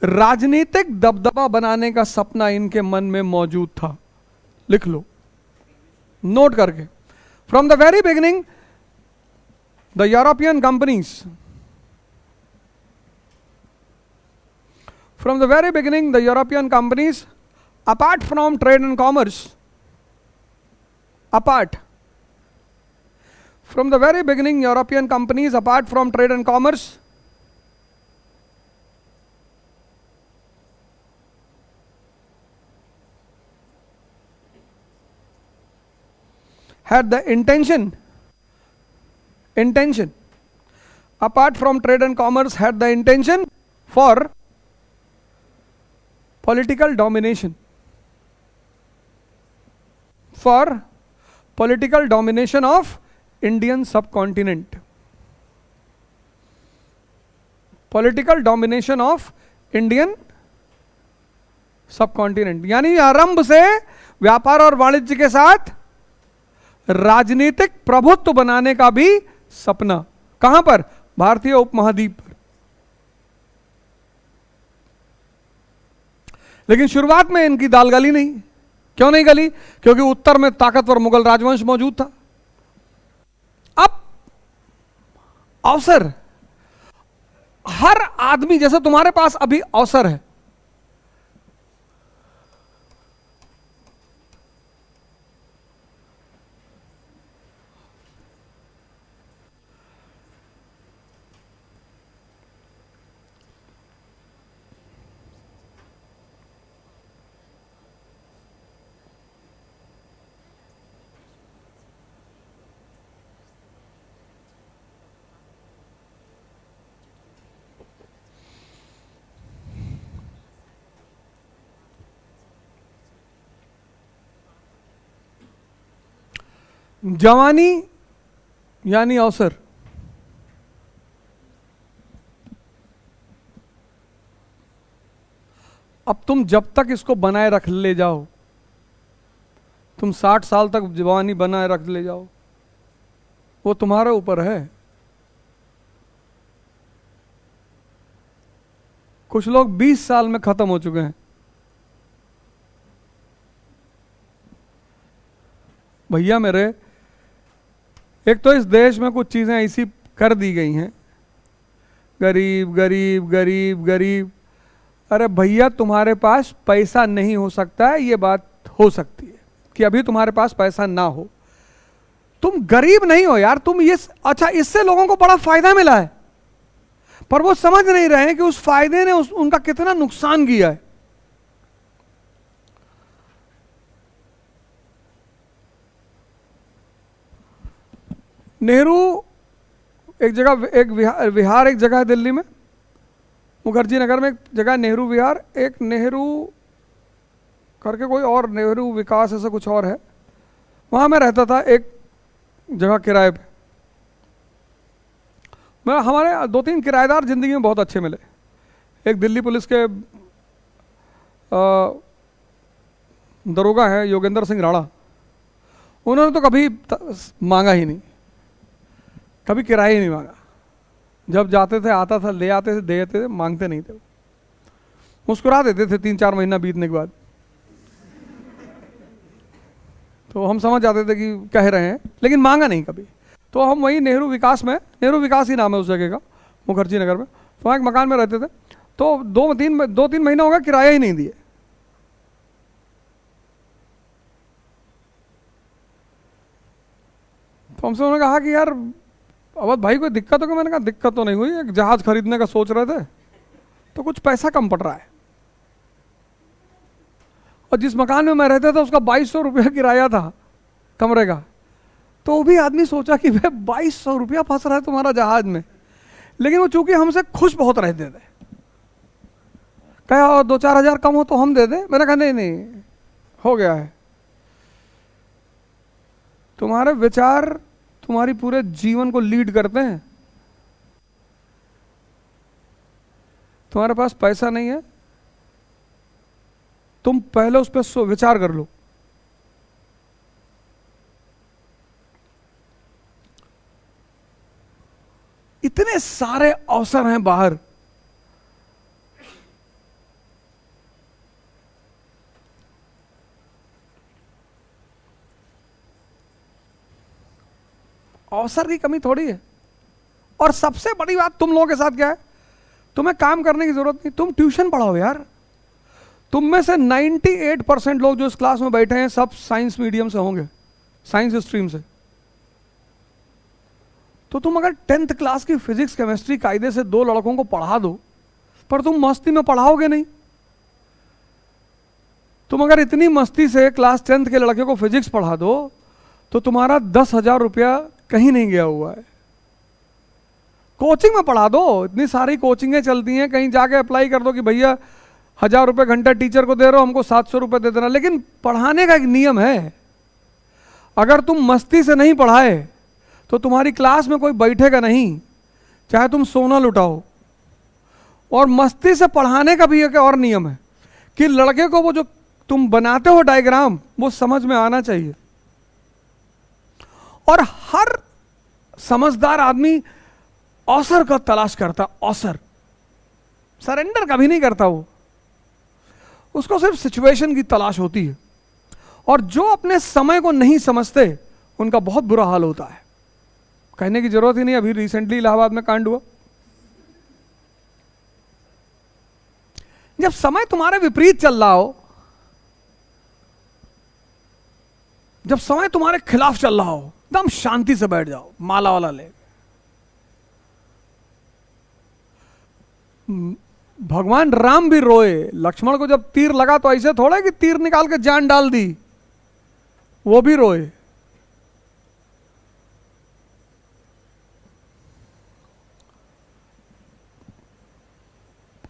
राजनीतिक दबदबा बनाने का सपना इनके मन में मौजूद था। लिख लो, नोट करके। From the very beginning the European companies, from the very beginning the European companies, apart from trade and commerce, from the very beginning European companies, apart from trade and commerce, had the intention, apart from trade and commerce, had the intention for political domination, of Indian subcontinent, political domination of Indian subcontinent. यानी आरंभ से व्यापार और वाणिज्य के साथ राजनीतिक प्रभुत्व बनाने का भी सपना। कहां पर? भारतीय उपमहाद्वीप पर। लेकिन शुरुआत में इनकी दाल गली नहीं। क्यों नहीं गली? क्योंकि उत्तर में ताकतवर मुगल राजवंश मौजूद था। अब अवसर, हर आदमी, जैसे तुम्हारे पास अभी अवसर है, जवानी यानी अवसर। अब तुम जब तक इसको बनाए रख ले जाओ, तुम 60 साल तक जवानी बनाए रख ले जाओ, वो तुम्हारे ऊपर है। कुछ लोग 20 साल में खत्म हो चुके हैं। भैया मेरे, एक तो इस देश में कुछ चीजें ऐसी कर दी गई हैं, गरीब गरीब गरीब गरीब। अरे भैया, तुम्हारे पास पैसा नहीं हो सकता है, ये बात हो सकती है कि अभी तुम्हारे पास पैसा ना हो। तुम गरीब नहीं हो यार, तुम ये, अच्छा, इससे लोगों को बड़ा फायदा मिला है, पर वो समझ नहीं रहे हैं कि उस फायदे ने उनका कितना नुकसान किया है। नेहरू एक जगह, एक विहार एक जगह है दिल्ली में, मुखर्जी नगर में एक जगह नेहरू विहार, एक नेहरू करके कोई और, नेहरू विकास ऐसा कुछ और है। वहां मैं रहता था एक जगह किराए पे। मैं, हमारे 2-3 किराएदार जिंदगी में बहुत अच्छे मिले। एक दिल्ली पुलिस के दरोगा है योगेंद्र सिंह राणा, उन्होंने तो कभी मांगा ही नहीं, कभी किराया ही नहीं मांगा। जब जाते थे, आता था, ले आते थे, दे देते थे, मांगते नहीं थे। मुस्कुरा देते थे 3-4 महीना बीतने के बाद, तो हम समझ जाते थे कि कह रहे हैं, लेकिन मांगा नहीं कभी। तो हम वही नेहरू विकास में, नेहरू विकास ही नाम है उस जगह का, मुखर्जी नगर में, तो वहाँ एक मकान में रहते थे। तो 2-3 महीना होगा किराया ही नहीं दिए। तो हमसे उन्होंने कहा कि यार अवध भाई कोई दिक्कत हो? मैंने कहा दिक्कत तो नहीं हुई, एक जहाज खरीदने का सोच रहे थे तो कुछ पैसा कम पड़ रहा है, और जिस मकान में मैं रहता था उसका 2200 रुपया किराया था कमरे का। तो वो भी आदमी सोचा कि भाई 2200 रुपया फंस रहा है तुम्हारा जहाज में। लेकिन वो चूंकि हमसे खुश बहुत रहते थे, कहा 2-4 हजार कम हो तो हम दे दें। मैंने कहा नहीं नहीं, हो गया है। तुम्हारे विचार तुम्हारी पूरे जीवन को लीड करते हैं। तुम्हारे पास पैसा नहीं है, तुम पहले उस पर विचार कर लो। इतने सारे अवसर हैं बाहर, अवसर की कमी थोड़ी है। और सबसे बड़ी बात तुम लोगों के साथ क्या है, तुम्हें काम करने की जरूरत नहीं, तुम ट्यूशन पढ़ाओ यार। तुम में से 98% लोग जो इस क्लास में बैठे हैं सब साइंस मीडियम से होंगे, साइंस स्ट्रीम से। तो तुम अगर 10th क्लास की फिजिक्स केमिस्ट्री कायदे से 2 लड़कों को पढ़ा दो, पर तुम मस्ती में पढ़ाओगे नहीं। तुम अगर इतनी मस्ती से क्लास 10th के लड़के को फिजिक्स पढ़ा दो तो तुम्हारा 10,000 रुपया कहीं नहीं गया हुआ है। कोचिंग में पढ़ा दो, इतनी सारी कोचिंगें चलती हैं, कहीं जाके अप्लाई कर दो कि भैया 1000 रुपये घंटा टीचर को दे रहे हो, हमको 700 रुपये दे देना। लेकिन पढ़ाने का एक नियम है, अगर तुम मस्ती से नहीं पढ़ाए तो तुम्हारी क्लास में कोई बैठेगा नहीं, चाहे तुम सोना लुटाओ। और मस्ती से पढ़ाने का भी एक और नियम है कि लड़के को वो जो तुम बनाते हो डायग्राम वो समझ में आना चाहिए। और हर समझदार आदमी अवसर का तलाश करता, अवसर, सरेंडर कभी नहीं करता। वो उसको सिर्फ सिचुएशन की तलाश होती है। और जो अपने समय को नहीं समझते उनका बहुत बुरा हाल होता है। कहने की जरूरत ही नहीं, अभी रिसेंटली इलाहाबाद में कांड हुआ। जब समय तुम्हारे विपरीत चल रहा हो, जब समय तुम्हारे खिलाफ चल रहा हो, एकदम शांति से बैठ जाओ, माला वाला ले। भगवान राम भी रोए, लक्ष्मण को जब तीर लगा तो ऐसे थोड़ा कि तीर निकाल के जान डाल दी, वो भी रोए।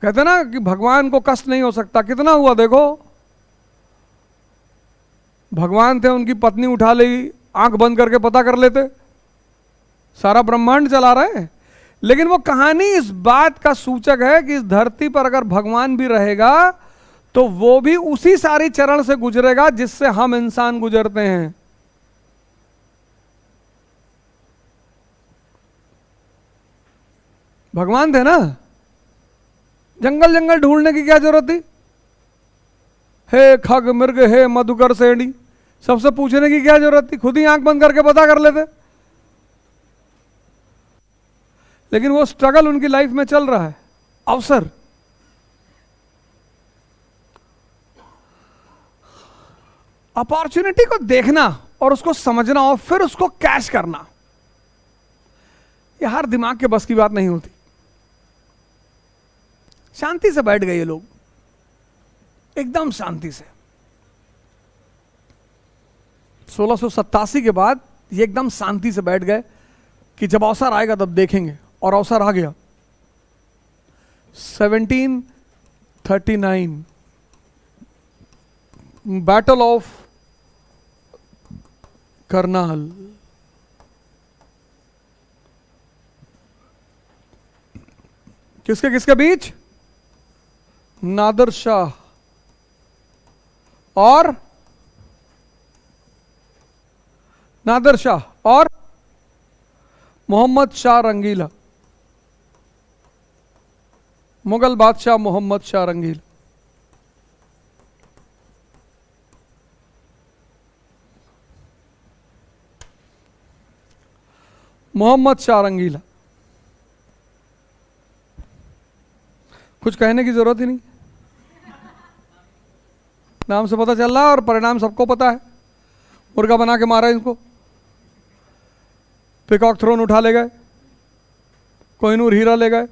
कहते ना कि भगवान को कष्ट नहीं हो सकता, कितना हुआ देखो। भगवान थे, उनकी पत्नी उठा ली, आंख बंद करके पता कर लेते, सारा ब्रह्मांड चला रहे हैं। लेकिन वो कहानी इस बात का सूचक है कि इस धरती पर अगर भगवान भी रहेगा तो वो भी उसी सारी चरण से गुजरेगा जिससे हम इंसान गुजरते हैं। भगवान थे ना, जंगल जंगल ढूंढने की क्या जरूरत थी? हे खग मृग, हे मधुकर सेणी, सबसे पूछने की क्या जरूरत थी? खुद ही आंख बंद करके पता कर लेते। लेकिन वो स्ट्रगल उनकी लाइफ में चल रहा है। अवसर, अपॉर्चुनिटी को देखना और उसको समझना और फिर उसको कैच करना, यह हर दिमाग के बस की बात नहीं होती। शांति से बैठ गए ये लोग, एकदम शांति से। 1687 के बाद ये एकदम शांति से बैठ गए कि जब अवसर आएगा तब देखेंगे, और अवसर आ गया। 1739 बैटल ऑफ करनाल। किसके किसके बीच? नादर शाह और मोहम्मद शाह रंगीला, मुगल बादशाह मोहम्मद शाह रंगीला। मोहम्मद शाह रंगीला, कुछ कहने की जरूरत ही नहीं, नाम से पता चल रहा है और परिणाम सबको पता है। मुर्गा बना के मारा इनको, पिकॉक थ्रोन उठा ले गए, कोहिनूर हीरा ले गए।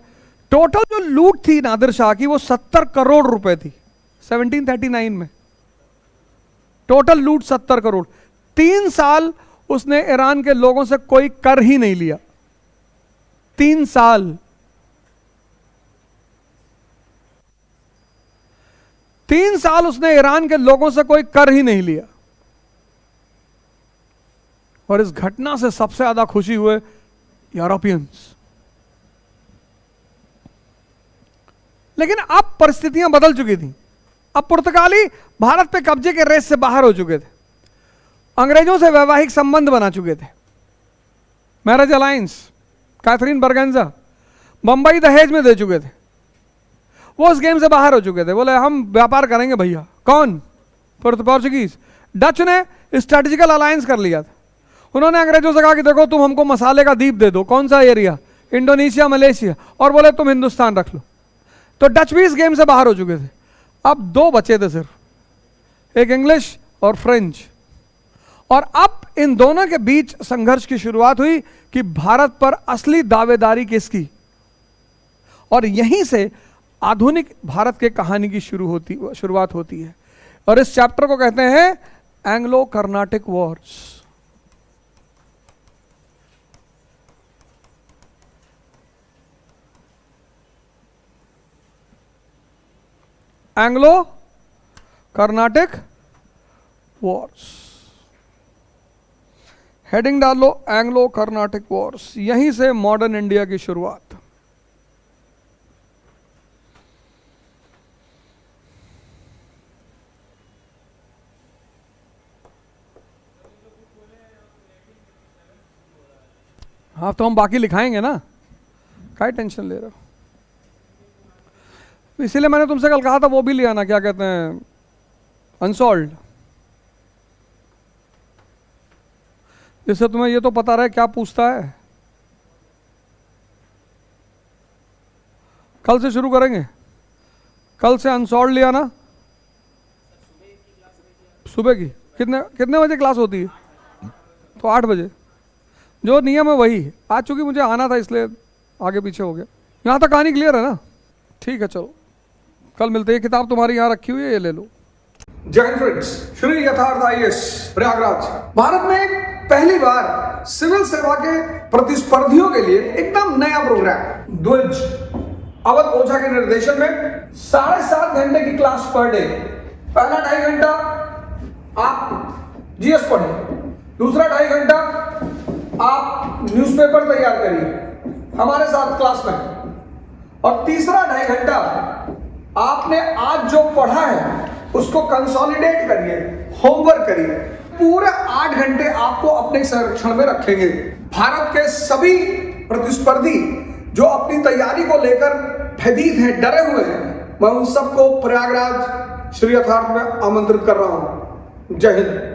टोटल जो लूट थी नादिर शाह की वो 70 करोड़ रुपए थी 1739 में। टोटल लूट 70 करोड़। 3 साल उसने ईरान के लोगों से कोई कर ही नहीं लिया। 3 साल। 3 साल उसने ईरान के लोगों से कोई कर ही नहीं लिया। और इस घटना से सबसे ज्यादा खुशी हुए यूरोपियंस। लेकिन अब परिस्थितियां बदल चुकी थी। अब पुर्तगाली भारत पे कब्जे के रेस से बाहर हो चुके थे। अंग्रेजों से वैवाहिक संबंध बना चुके थे। मैरिज अलायंस, कैथरीन बरगेंजा बंबई दहेज में दे चुके थे। वो उस गेम से बाहर हो चुके थे। बोले हम व्यापार करेंगे भैया। कौन? पोर्चुगीज। डच ने स्ट्रेटेजिकल अलायंस कर लिया था। उन्होंने अंग्रेजों से कहा कि देखो तुम हमको मसाले का द्वीप दे दो। कौन सा एरिया? Indonesia, Malaysia. और बोले तुम हिंदुस्तान रख लो। तो डच भी इस गेम से बाहर हो चुके थे। अब 2 बचे थे सिर्फ, एक इंग्लिश और फ्रेंच। और अब इन दोनों के बीच संघर्ष की शुरुआत हुई कि भारत पर असली दावेदारी किसकी। और यहीं से आधुनिक भारत के कहानी की शुरुआत होती है। और इस चैप्टर को कहते हैं Anglo Carnatic Wars. Anglo Carnatic Wars. Heading डालो एंग्लो कर्नाटिक वॉर्स। यहीं से मॉडर्न इंडिया की शुरुआत। हाँ तो हम बाकी लिखाएंगे ना, क्या टेंशन ले रहे हो। इसीलिए मैंने तुमसे कल कहा था वो भी ले आना, क्या कहते हैं, अनसॉल्व्ड। जिससे तुम्हें ये तो पता रहे क्या पूछता है। कल से शुरू करेंगे। कल से अनसॉल्व्ड ले आना। सुबह की कितने बजे क्लास होती है? तो 8 बजे। जो नियम है वही। आज चूंकि मुझे आना था इसलिए आगे पीछे हो गया। यहां तक कहानी क्लियर है ना? ठीक है चलो कल मिलते हैं। किताब तुम्हारी यहां रखी हुई है, ये ले लो। जय हिंद फ्रेंड्स, श्री यथार्थ आईएएस प्रयागराज। भारत में पहली बार सिविल सेवा के प्रतिस्पर्धियों के लिए एकदम नया प्रोग्राम द्विज अवध ओझा के निर्देशन में 7.5 घंटे की क्लास पर डे। पहला 2.5 घंटा आप जीएस पढ़ें, दूसरा 2.5 घंटा आप न्यूज़पेपर तैयार करिए हमारे साथ क्लास में, और तीसरा 2.5 घंटा आपने आज जो पढ़ा है उसको कंसोलिडेट करिए, होमवर्क करिए। पूरे 8 घंटे आपको अपने संरक्षण में रखेंगे। भारत के सभी प्रतिस्पर्धी जो अपनी तैयारी को लेकर भयभीत हैं, डरे हुए हैं, मैं उन सबको प्रयागराज श्री यथार्थ में आमंत्रित कर रहा हूं। जय हिंद।